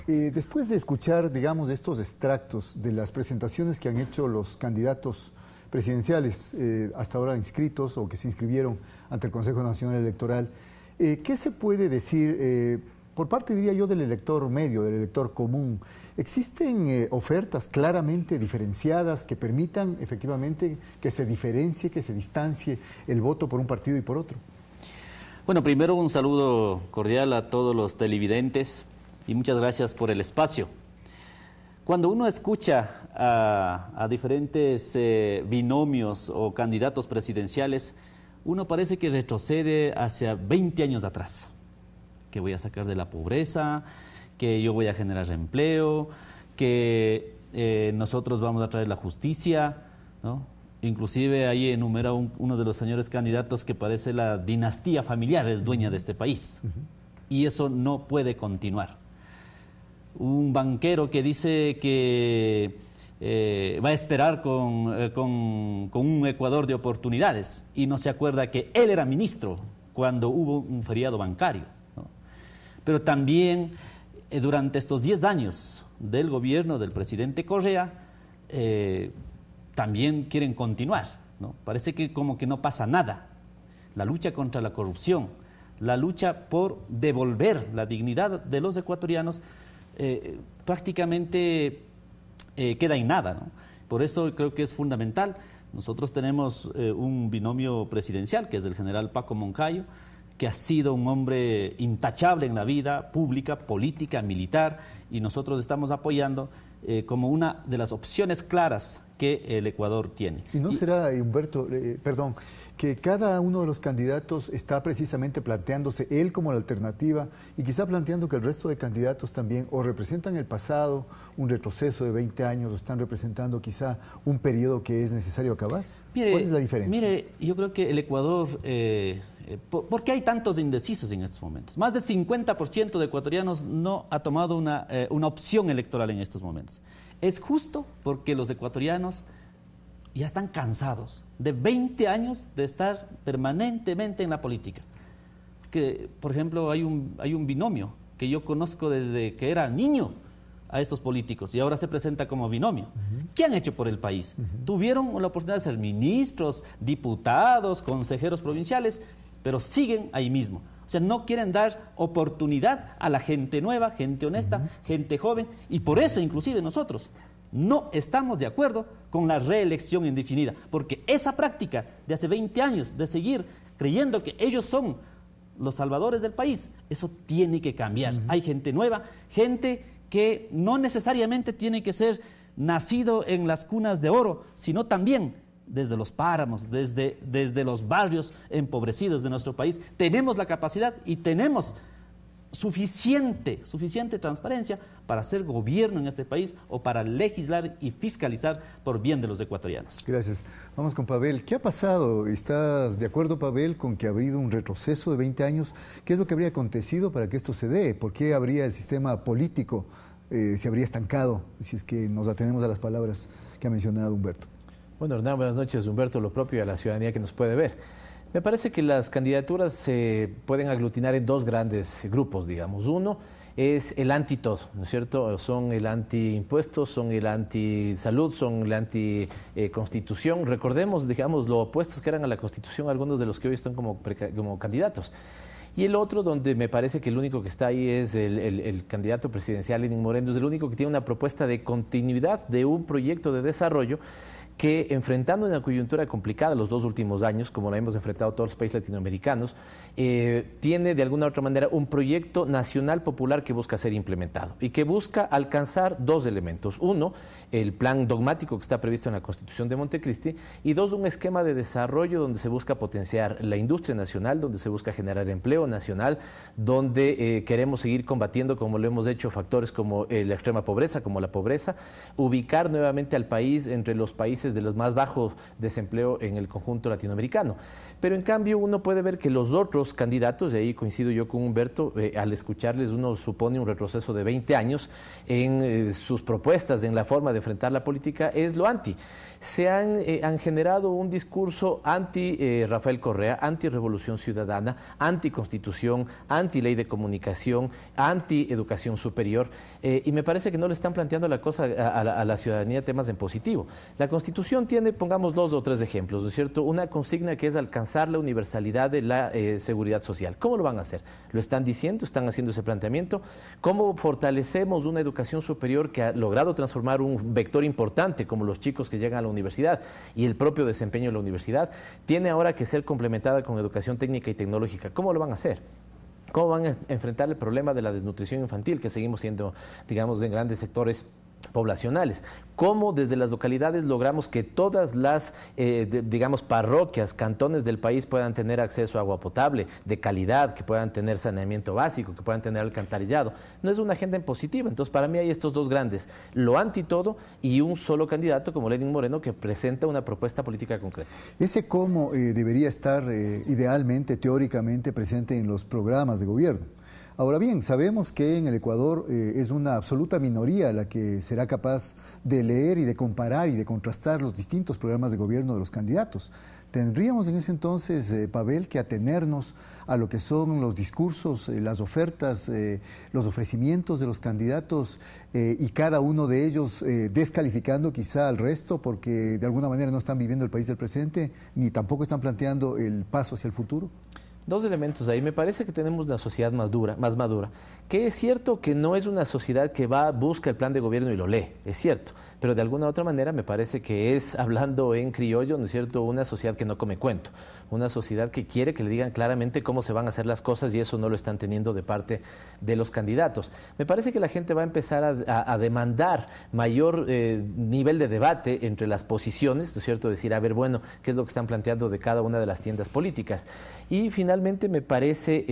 después de escuchar, digamos, estos extractos de las presentaciones que han hecho los candidatos presidenciales hasta ahora inscritos o que se inscribieron ante el Consejo Nacional Electoral, ¿qué se puede decir por parte, diría yo, del elector medio, del elector común? ¿Existen ofertas claramente diferenciadas que permitan efectivamente que se diferencie, que se distancie el voto por un partido y por otro? Bueno, primero un saludo cordial a todos los televidentes y muchas gracias por el espacio. Cuando uno escucha a diferentes binomios o candidatos presidenciales, uno parece que retrocede hacia 20 años atrás, que voy a sacar de la pobreza, que yo voy a generar empleo, que nosotros vamos a traer la justicia, ¿no? Inclusive ahí enumera uno de los señores candidatos que parece la dinastía familiar es dueña de este país. Y eso no puede continuar. Un banquero que dice que va a esperar con un Ecuador de oportunidades y no se acuerda que él era ministro cuando hubo un feriado bancario, ¿no? Pero también durante estos 10 años del gobierno del presidente Correa, también quieren continuar, ¿no? Parece que como que no pasa nada. La lucha contra la corrupción, la lucha por devolver la dignidad de los ecuatorianos, prácticamente queda en nada, ¿no? Por eso creo que es fundamental. Nosotros tenemos un binomio presidencial, que es el general Paco Moncayo, que ha sido un hombre intachable en la vida pública, política, militar, y nosotros estamos apoyando como una de las opciones claras que el Ecuador tiene. ¿Y no será, Humberto, que cada uno de los candidatos está precisamente planteándose él como la alternativa y quizá planteando que el resto de candidatos también o representan el pasado, un retroceso de 20 años, o están representando quizá un periodo que es necesario acabar? Mire, ¿cuál es la diferencia? Mire, yo creo que el Ecuador... ¿por qué hay tantos indecisos en estos momentos? Más del 50% de ecuatorianos no ha tomado una opción electoral en estos momentos. Es justo porque los ecuatorianos ya están cansados de 20 años de estar permanentemente en la política. Que, por ejemplo, hay un binomio que yo conozco desde que era niño. a estos políticos y ahora se presenta como binomio. ¿Qué han hecho por el país? Tuvieron la oportunidad de ser ministros, diputados, consejeros provinciales, pero siguen ahí mismo. O sea, no quieren dar oportunidad a la gente nueva, gente honesta, gente joven, y por eso inclusive nosotros no estamos de acuerdo con la reelección indefinida, porque esa práctica de hace 20 años de seguir creyendo que ellos son los salvadores del país, eso tiene que cambiar. Hay gente nueva, gente que no necesariamente tiene que ser nacido en las cunas de oro, sino también desde los páramos, desde los barrios empobrecidos de nuestro país. Tenemos la capacidad y tenemos suficiente transparencia para hacer gobierno en este país o para legislar y fiscalizar por bien de los ecuatorianos. Gracias. Vamos con Pavel. ¿Qué ha pasado? ¿Estás de acuerdo, Pavel, con que ha habido un retroceso de 20 años? ¿Qué es lo que habría acontecido para que esto se dé? ¿Por qué habría el sistema político se habría estancado, si es que nos atenemos a las palabras que ha mencionado Humberto? Bueno, Hernán, buenas noches, Humberto, lo propio a la ciudadanía que nos puede ver. Me parece que las candidaturas se pueden aglutinar en dos grandes grupos, digamos. Uno es el anti-todo, ¿no es cierto? Son el anti-impuestos, son el anti-salud, son el anti-constitución. Recordemos, digamos, lo opuestos que eran a la Constitución algunos de los que hoy están como candidatos. Y el otro, donde me parece que el único que está ahí es el candidato presidencial, Lenín Moreno, es el único que tiene una propuesta de continuidad de un proyecto de desarrollo que, enfrentando una coyuntura complicada los 2 últimos años, como la hemos enfrentado todos los países latinoamericanos, tiene de alguna u otra manera un proyecto nacional popular que busca ser implementado y que busca alcanzar 2 elementos. Uno, el plan dogmático que está previsto en la Constitución de Montecristi, y 2, un esquema de desarrollo donde se busca potenciar la industria nacional, donde se busca generar empleo nacional, donde queremos seguir combatiendo, como lo hemos hecho, factores como la extrema pobreza, como la pobreza, ubicar nuevamente al país entre los países de los más bajos desempleo en el conjunto latinoamericano. Pero en cambio uno puede ver que los otros candidatos, y ahí coincido yo con Humberto, al escucharles uno supone un retroceso de 20 años en sus propuestas, en la forma de enfrentar la política, es lo anti. Se han generado un discurso anti-Rafael Correa, anti-revolución ciudadana, anti-constitución, anti-ley de comunicación, anti-educación superior, y me parece que no le están planteando la cosa a la ciudadanía temas en positivo. La Constitución tiene, pongamos 2 o 3 ejemplos, ¿no es cierto? Una consigna que es alcanzar la universalidad de la seguridad social. ¿Cómo lo van a hacer? Lo están diciendo, están haciendo ese planteamiento. ¿Cómo fortalecemos una educación superior que ha logrado transformar un vector importante como los chicos que llegan a la universidad y el propio desempeño de la universidad? Tiene ahora que ser complementada con educación técnica y tecnológica. ¿Cómo lo van a hacer? ¿Cómo van a enfrentar el problema de la desnutrición infantil que seguimos siendo, digamos, en grandes sectores poblacionales? ¿Cómo desde las localidades logramos que todas las, digamos, parroquias, cantones del país puedan tener acceso a agua potable, de calidad, que puedan tener saneamiento básico, que puedan tener alcantarillado? No es una agenda impositiva. Entonces, para mí hay estos 2 grandes, lo anti todo y un solo candidato como Lenín Moreno que presenta una propuesta política concreta. ¿Ese cómo debería estar idealmente, teóricamente presente en los programas de gobierno? Ahora bien, sabemos que en el Ecuador es una absoluta minoría la que será capaz de leer y de comparar y de contrastar los distintos programas de gobierno de los candidatos. Tendríamos en ese entonces, Pavel, que atenernos a lo que son los discursos, las ofertas, los ofrecimientos de los candidatos y cada uno de ellos descalificando quizá al resto porque de alguna manera no están viviendo el país del presente ni tampoco están planteando el paso hacia el futuro. 2 elementos ahí. Me parece que tenemos una sociedad más madura, que es cierto que no es una sociedad que busca el plan de gobierno y lo lee, es cierto, pero de alguna u otra manera me parece que es, hablando en criollo, ¿no es cierto?, una sociedad que no come cuento, una sociedad que quiere que le digan claramente cómo se van a hacer las cosas y eso no lo están teniendo de parte de los candidatos. Me parece que la gente va a empezar a demandar mayor nivel de debate entre las posiciones, ¿no es cierto?, decir, a ver, bueno, ¿qué es lo que están planteando de cada una de las tiendas políticas? Y finalmente me parece,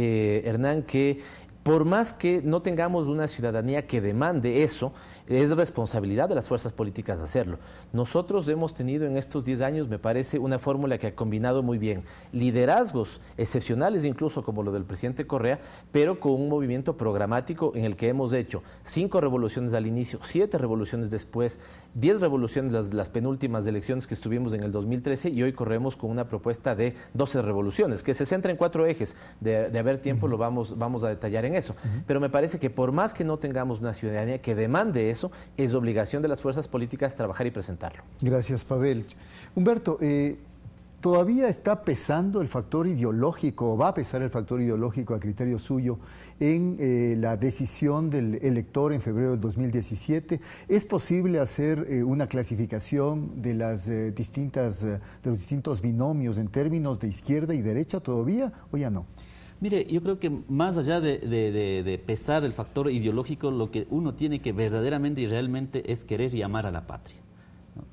Hernán, que por más que no tengamos una ciudadanía que demande eso, es responsabilidad de las fuerzas políticas hacerlo. Nosotros hemos tenido en estos 10 años, me parece, una fórmula que ha combinado muy bien liderazgos excepcionales, incluso como lo del presidente Correa, pero con un movimiento programático en el que hemos hecho 5 revoluciones al inicio, 7 revoluciones después, 10 revoluciones las penúltimas elecciones que estuvimos en el 2013, y hoy corremos con una propuesta de 12 revoluciones, que se centra en 4 ejes. De haber tiempo lo vamos a detallar en eso. Pero me parece que por más que no tengamos una ciudadanía que demande eso, es obligación de las fuerzas políticas trabajar y presentarlo. Gracias, Pavel. Humberto, ¿todavía está pesando el factor ideológico, o va a pesar el factor ideológico a criterio suyo en la decisión del elector en febrero del 2017? ¿Es posible hacer una clasificación de de los distintos binomios en términos de izquierda y derecha todavía, o ya no? Mire, yo creo que más allá de pesar el factor ideológico, lo que uno tiene que verdaderamente y realmente es querer y amar a la patria, ¿no?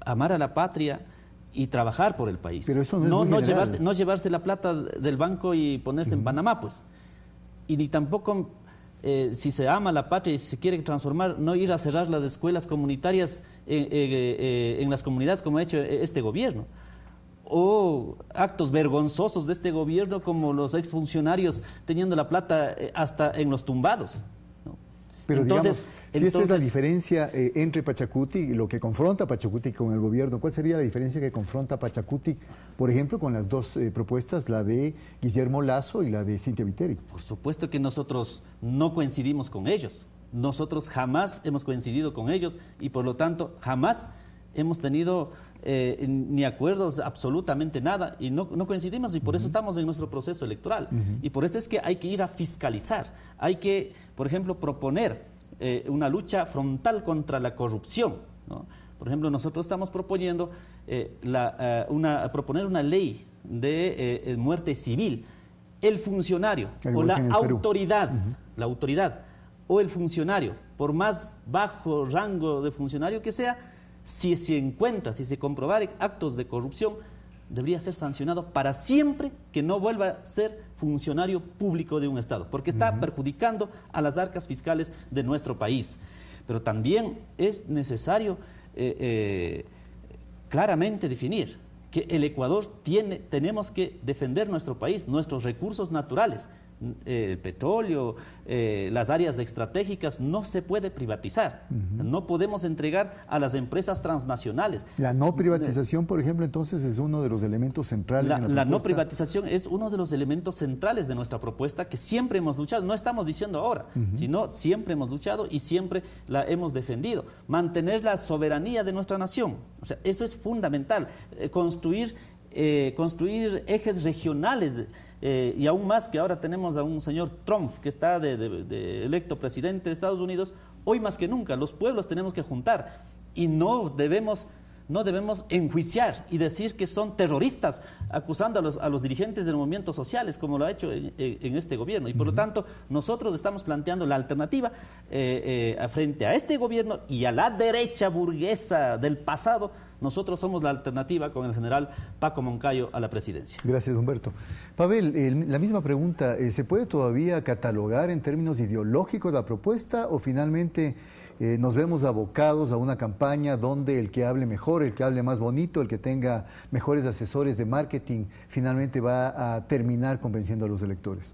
Amar a la patria y trabajar por el país. Pero eso no llevarse la plata del banco y ponerse en Panamá, pues. Y ni tampoco, si se ama la patria y si se quiere transformar, no ir a cerrar las escuelas comunitarias en las comunidades como ha hecho este gobierno. O actos vergonzosos de este gobierno como los exfuncionarios teniendo la plata hasta en los tumbados, ¿no? Pero digamos, si esa es la diferencia entre Pachacuti y lo que confronta a Pachacuti con el gobierno, ¿cuál sería la diferencia que confronta a Pachacuti, por ejemplo, con las dos propuestas, la de Guillermo Lasso y la de Cintia Viteri? Por supuesto que nosotros no coincidimos con ellos. Nosotros jamás hemos coincidido con ellos y por lo tanto jamás hemos tenido ni acuerdos, absolutamente nada, y no coincidimos, y por eso estamos en nuestro proceso electoral. Y por eso es que hay que ir a fiscalizar, hay que, por ejemplo, proponer una lucha frontal contra la corrupción, ¿no? Por ejemplo, nosotros estamos proponiendo proponer una ley de muerte civil. El funcionario o la autoridad, o el funcionario, por más bajo rango de funcionario que sea, si se comprobara actos de corrupción, debería ser sancionado para siempre, que no vuelva a ser funcionario público de un Estado, porque está perjudicando a las arcas fiscales de nuestro país. Pero también es necesario claramente definir que el Ecuador tenemos que defender nuestro país, nuestros recursos naturales. El petróleo, las áreas estratégicas, no se puede privatizar. No podemos entregar a las empresas transnacionales. La no privatización, por ejemplo, entonces es uno de los elementos centrales de la propuesta. La no privatización es uno de los elementos centrales de nuestra propuesta, que siempre hemos luchado. No estamos diciendo ahora, sino siempre hemos luchado y siempre la hemos defendido. Mantener la soberanía de nuestra nación. O sea, eso es fundamental. Construir ejes regionales y aún más que ahora tenemos a un señor Trump que está de electo presidente de Estados Unidos. Hoy más que nunca los pueblos tenemos que juntar y no debemos enjuiciar y decir que son terroristas acusando a los dirigentes de los movimientos sociales, como lo ha hecho en este gobierno. Y por lo tanto, nosotros estamos planteando la alternativa frente a este gobierno y a la derecha burguesa del pasado. Nosotros somos la alternativa con el general Paco Moncayo a la presidencia. Gracias, Humberto. Pavel, la misma pregunta, ¿se puede todavía catalogar en términos ideológicos la propuesta o finalmente nos vemos abocados a una campaña donde el que hable mejor, el que hable más bonito, el que tenga mejores asesores de marketing, finalmente va a terminar convenciendo a los electores?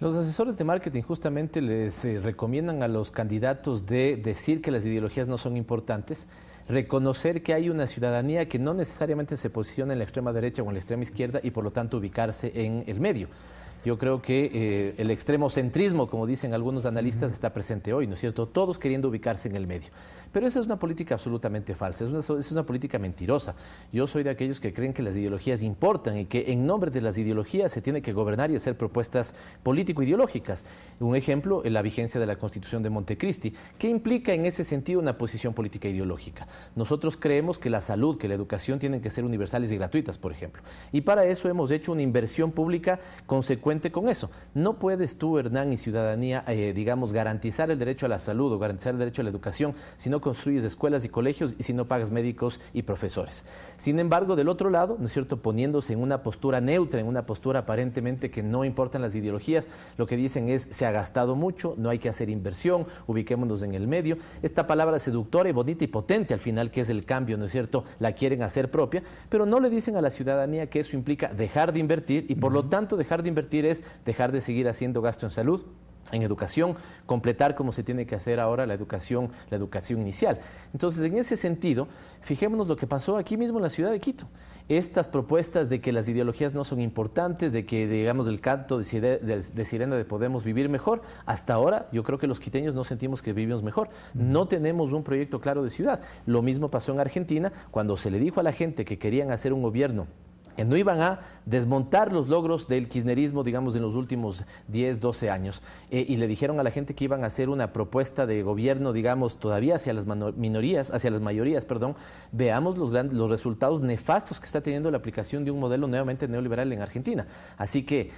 Los asesores de marketing justamente les recomiendan a los candidatos de decir que las ideologías no son importantes, reconocer que hay una ciudadanía que no necesariamente se posiciona en la extrema derecha o en la extrema izquierda y por lo tanto ubicarse en el medio. Yo creo que el extremocentrismo, como dicen algunos analistas, está presente hoy, ¿no es cierto? Todos queriendo ubicarse en el medio. Pero esa es una política absolutamente falsa, es una política mentirosa. Yo soy de aquellos que creen que las ideologías importan y que en nombre de las ideologías se tiene que gobernar y hacer propuestas político-ideológicas. Un ejemplo, la vigencia de la Constitución de Montecristi, que implica en ese sentido una posición política ideológica. Nosotros creemos que la salud, que la educación tienen que ser universales y gratuitas, por ejemplo. Y para eso hemos hecho una inversión pública consecuente consecuente con eso. No puedes tú, Hernán, y ciudadanía, digamos, garantizar el derecho a la salud o garantizar el derecho a la educación si no construyes escuelas y colegios y si no pagas médicos y profesores. Sin embargo, del otro lado, ¿no es cierto?, poniéndose en una postura neutra, en una postura aparentemente que no importan las ideologías, lo que dicen es, se ha gastado mucho, no hay que hacer inversión, ubiquémonos en el medio. Esta palabra seductora y bonita y potente al final, que es el cambio, ¿no es cierto?, la quieren hacer propia, pero no le dicen a la ciudadanía que eso implica dejar de invertir y por lo tanto dejar de invertir es dejar de seguir haciendo gasto en salud, en educación, completar como se tiene que hacer ahora la educación inicial. Entonces, en ese sentido, fijémonos lo que pasó aquí mismo en la ciudad de Quito. Estas propuestas de que las ideologías no son importantes, de que, digamos, el canto de sirena de podemos vivir mejor, hasta ahora yo creo que los quiteños no sentimos que vivimos mejor. No tenemos un proyecto claro de ciudad. Lo mismo pasó en Argentina, cuando se le dijo a la gente que querían hacer un gobierno que no iban a desmontar los logros del kirchnerismo, digamos, en los últimos 10, 12 años. Y le dijeron a la gente que iban a hacer una propuesta de gobierno, digamos, todavía hacia las mayorías, perdón. Veamos los resultados nefastos que está teniendo la aplicación de un modelo nuevamente neoliberal en Argentina. Así que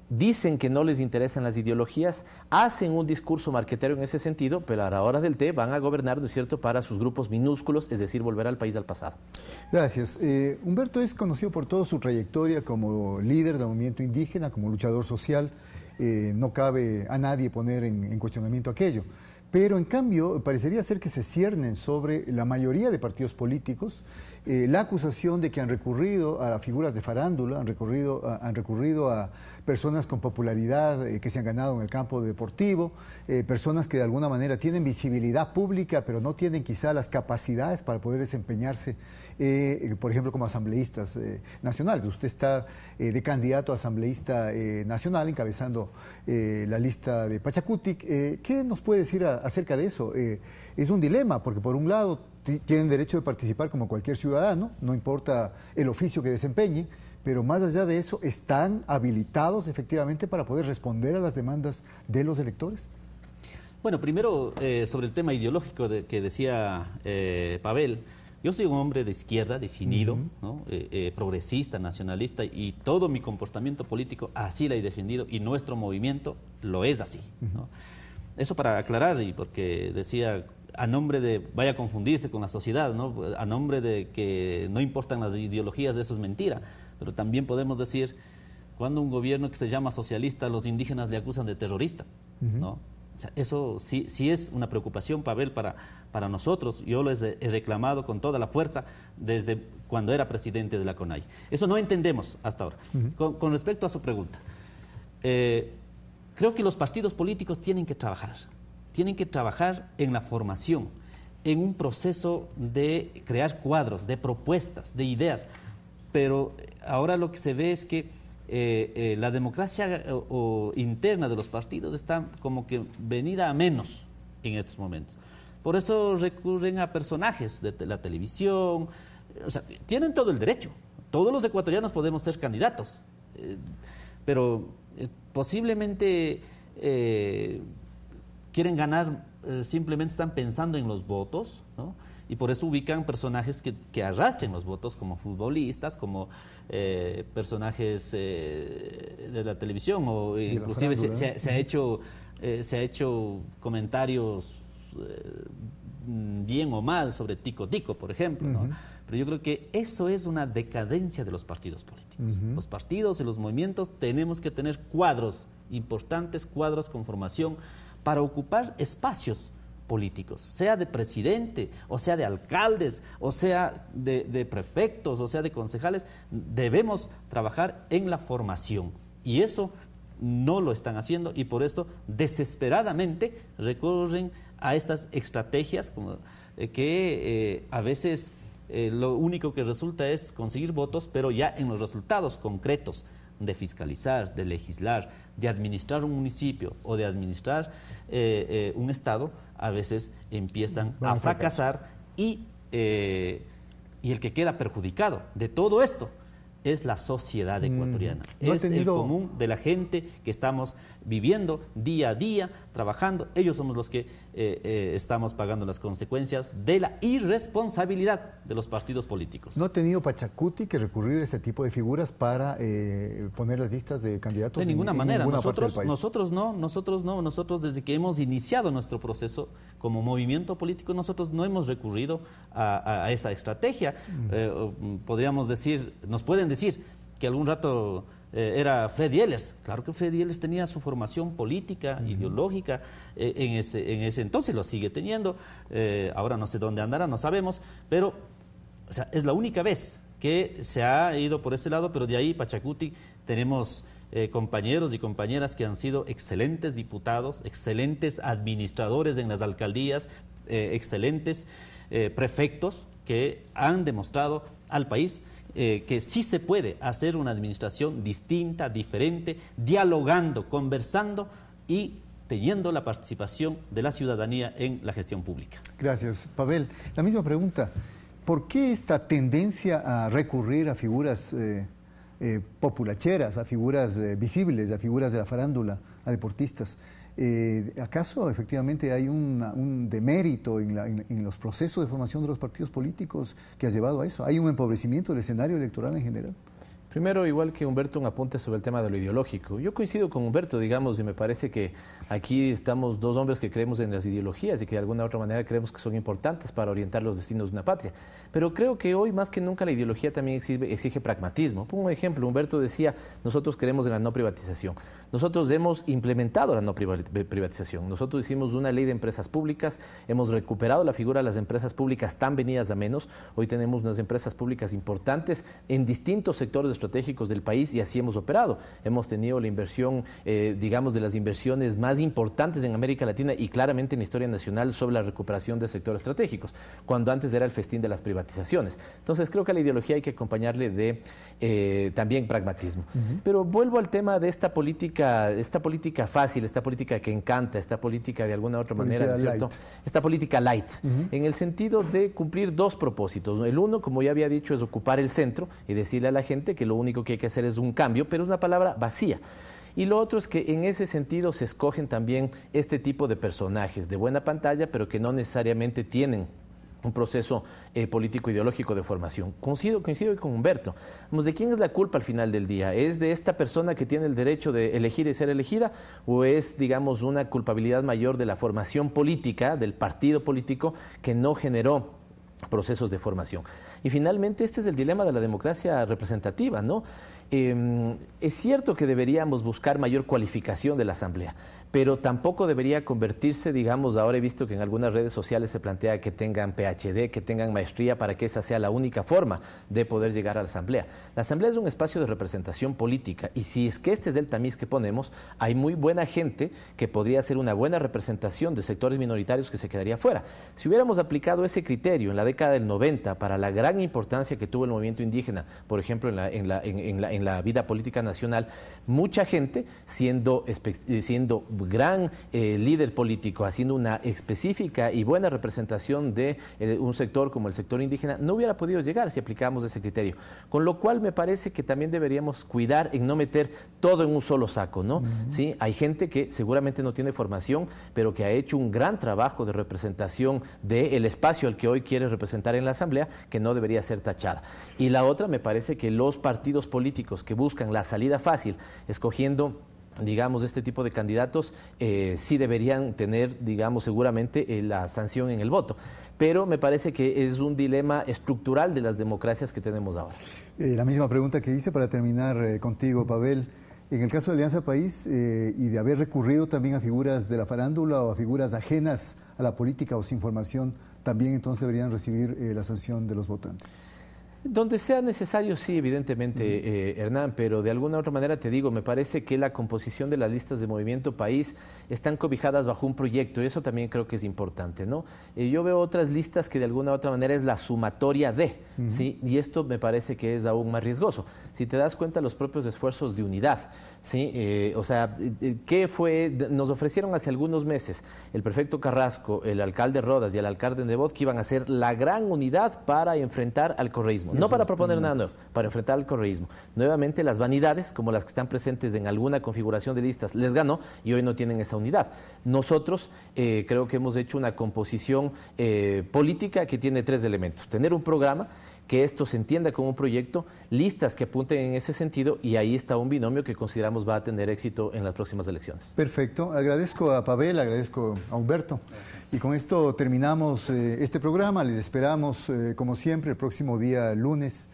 dicen que no les interesan las ideologías, hacen un discurso marquetero en ese sentido, pero a la hora del té van a gobernar, ¿no es cierto?, para sus grupos minúsculos, es decir, volver al país al pasado. Gracias. Humberto es conocido por toda su trayectoria como líder del movimiento indígena, como luchador social. No cabe a nadie poner en cuestionamiento aquello. Pero en cambio parecería ser que se ciernen sobre la mayoría de partidos políticos la acusación de que han recurrido a figuras de farándula, han recurrido a personas con popularidad que se han ganado en el campo deportivo, personas que de alguna manera tienen visibilidad pública pero no tienen quizá las capacidades para poder desempeñarse, por ejemplo, como asambleístas nacionales. Usted está de candidato a asambleísta nacional encabezando la lista de Pachacutic. ¿Qué nos puede decir acerca de eso? Es un dilema, porque por un lado tienen derecho de participar como cualquier ciudadano, no importa el oficio que desempeñe, pero más allá de eso, ¿están habilitados efectivamente para poder responder a las demandas de los electores? Bueno, primero, sobre el tema ideológico que decía Pavel, yo soy un hombre de izquierda definido, ¿no? Progresista, nacionalista, y todo mi comportamiento político así lo he defendido, y nuestro movimiento lo es así, ¿no? Eso para aclarar, y porque decía, a nombre de, vaya a confundirse con la sociedad, ¿no?, a nombre de que no importan las ideologías, eso es mentira. Pero también podemos decir, cuando un gobierno que se llama socialista, los indígenas le acusan de terrorista, ¿no? O sea, eso sí es una preocupación, Pavel, para nosotros. Yo lo he reclamado con toda la fuerza desde cuando era presidente de la CONAIE. Eso no entendemos hasta ahora. Con respecto a su pregunta, creo que los partidos políticos tienen que trabajar en la formación, en un proceso de crear cuadros, de propuestas, de ideas. Pero ahora lo que se ve es que la democracia interna de los partidos está como que venida a menos en estos momentos. Por eso recurren a personajes de la televisión. O sea, tienen todo el derecho. Todos los ecuatorianos podemos ser candidatos, pero posiblemente quieren ganar, simplemente están pensando en los votos, ¿no? Y por eso ubican personajes que arrastren los votos, como futbolistas, como personajes de la televisión, o inclusive se ha hecho comentarios bien o mal sobre Tico Tico, por ejemplo, ¿no? Pero yo creo que eso es una decadencia de los partidos políticos. Los partidos y los movimientos tenemos que tener cuadros importantes, cuadros con formación para ocupar espacios políticos, sea de presidente, o sea de alcaldes, o sea de prefectos, o sea de concejales. Debemos trabajar en la formación, y eso no lo están haciendo, y por eso desesperadamente recurren a estas estrategias que a veces lo único que resulta es conseguir votos, pero ya en los resultados concretos de fiscalizar, de legislar, de administrar un municipio o de administrar un estado, a veces empiezan a fracasar, y el que queda perjudicado de todo esto es la sociedad ecuatoriana, es el común de la gente que estamos viviendo día a día, trabajando. Ellos somos los que estamos pagando las consecuencias de la irresponsabilidad de los partidos políticos. ¿No ha tenido Pachacuti que recurrir a ese tipo de figuras para poner las listas de candidatos? De ninguna manera, nosotros nosotros desde que hemos iniciado nuestro proceso como movimiento político, nosotros no hemos recurrido a esa estrategia. Podríamos decir, nos pueden decir que algún rato era Freddy Ehlers. Claro que Freddy Ehlers tenía su formación política, ideológica, en ese entonces lo sigue teniendo. Ahora no sé dónde andará, no sabemos, pero o sea, es la única vez que se ha ido por ese lado, pero de ahí Pachacuti tenemos compañeros y compañeras que han sido excelentes diputados, excelentes administradores en las alcaldías, excelentes prefectos que han demostrado al país que sí se puede hacer una administración distinta, diferente, dialogando, conversando y teniendo la participación de la ciudadanía en la gestión pública. Gracias. Pavel, la misma pregunta. ¿Por qué esta tendencia a recurrir a figuras populacheras, a figuras visibles, a figuras de la farándula, a deportistas? ¿Acaso efectivamente hay un demérito en los procesos de formación de los partidos políticos que ha llevado a eso? ¿Hay un empobrecimiento del escenario electoral en general? Primero, igual que Humberto, un apunte sobre el tema de lo ideológico. Yo coincido con Humberto, digamos, y me parece que aquí estamos dos hombres que creemos en las ideologías y que de alguna u otra manera creemos que son importantes para orientar los destinos de una patria. Pero creo que hoy más que nunca la ideología también exige pragmatismo. Pongo un ejemplo, Humberto decía, nosotros creemos en la no privatización. Nosotros hemos implementado la no privatización. Nosotros hicimos una ley de empresas públicas, hemos recuperado la figura de las empresas públicas tan venidas a menos. Hoy tenemos unas empresas públicas importantes en distintos sectores estratégicos del país y así hemos operado. Hemos tenido la inversión, digamos, de las inversiones más importantes en América Latina y claramente en la historia nacional sobre la recuperación de sectores estratégicos, cuando antes era el festín de las privatizaciones. Entonces creo que a la ideología hay que acompañarle de también pragmatismo. Pero vuelvo al tema de esta política fácil, esta política que encanta, esta política de alguna u otra manera, ¿no es cierto? Esta política light, en el sentido de cumplir dos propósitos. El uno, como ya había dicho, es ocupar el centro y decirle a la gente que lo único que hay que hacer es un cambio, pero es una palabra vacía. Y lo otro es que en ese sentido se escogen también este tipo de personajes de buena pantalla, pero que no necesariamente tienen un proceso político ideológico de formación. Coincido con Humberto. ¿De quién es la culpa al final del día? ¿Es de esta persona que tiene el derecho de elegir y ser elegida? ¿O es, digamos, una culpabilidad mayor de la formación política, del partido político, que no generó procesos de formación? Y finalmente este es el dilema de la democracia representativa, ¿no? Es cierto que deberíamos buscar mayor cualificación de la Asamblea, pero tampoco debería convertirse, digamos, ahora he visto que en algunas redes sociales se plantea que tengan PhD, que tengan maestría para que esa sea la única forma de poder llegar a la Asamblea. La Asamblea es un espacio de representación política y si es que este es el tamiz que ponemos, hay muy buena gente que podría hacer una buena representación de sectores minoritarios que se quedaría fuera. Si hubiéramos aplicado ese criterio en la década del 90 para la gran importancia que tuvo el movimiento indígena, por ejemplo, en la vida política nacional, mucha gente siendo gran líder político, haciendo una específica y buena representación de un sector como el sector indígena, no hubiera podido llegar si aplicamos ese criterio. Con lo cual me parece que también deberíamos cuidar en no meter todo en un solo saco, ¿no? ¿Sí? Hay gente que seguramente no tiene formación, pero que ha hecho un gran trabajo de representación del espacio al que hoy quiere representar en la Asamblea, que no debería ser tachada. Y la otra, me parece que los partidos políticos que buscan la salida fácil, escogiendo, digamos, este tipo de candidatos, sí deberían tener, digamos, seguramente la sanción en el voto. Pero me parece que es un dilema estructural de las democracias que tenemos ahora. La misma pregunta que hice para terminar contigo, Pavel. En el caso de Alianza País y de haber recurrido también a figuras de la farándula o a figuras ajenas a la política o sin formación, también entonces deberían recibir la sanción de los votantes. Donde sea necesario, sí, evidentemente, Hernán, pero de alguna u otra manera te digo, me parece que la composición de las listas de Movimiento País están cobijadas bajo un proyecto y eso también creo que es importante, ¿no? Yo veo otras listas que de alguna u otra manera es la sumatoria de, ¿sí? Y esto me parece que es aún más riesgoso. Si te das cuenta, los propios esfuerzos de unidad, ¿sí? O sea, ¿qué fue? Nos ofrecieron hace algunos meses el prefecto Carrasco, el alcalde Rodas y el alcalde Nebot que iban a hacer la gran unidad para enfrentar al correísmo. No para proponer nada nuevo, para enfrentar al correísmo. Nuevamente, las vanidades, como las que están presentes en alguna configuración de listas, les ganó y hoy no tienen esa unidad. Nosotros creo que hemos hecho una composición política que tiene 3 elementos. Tener un programa, que esto se entienda como un proyecto, listas que apunten en ese sentido, y ahí está un binomio que consideramos va a tener éxito en las próximas elecciones. Perfecto. Agradezco a Pavel, agradezco a Humberto. Y con esto terminamos este programa. Les esperamos, como siempre, el próximo día lunes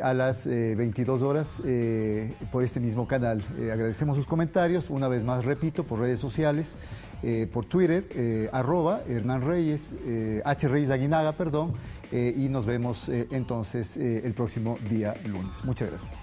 a las 22 horas por este mismo canal. Agradecemos sus comentarios, una vez más repito, por redes sociales, por Twitter, @Hernán Reyes, Reyes Aguinaga, perdón, y nos vemos entonces el próximo día lunes. Muchas gracias.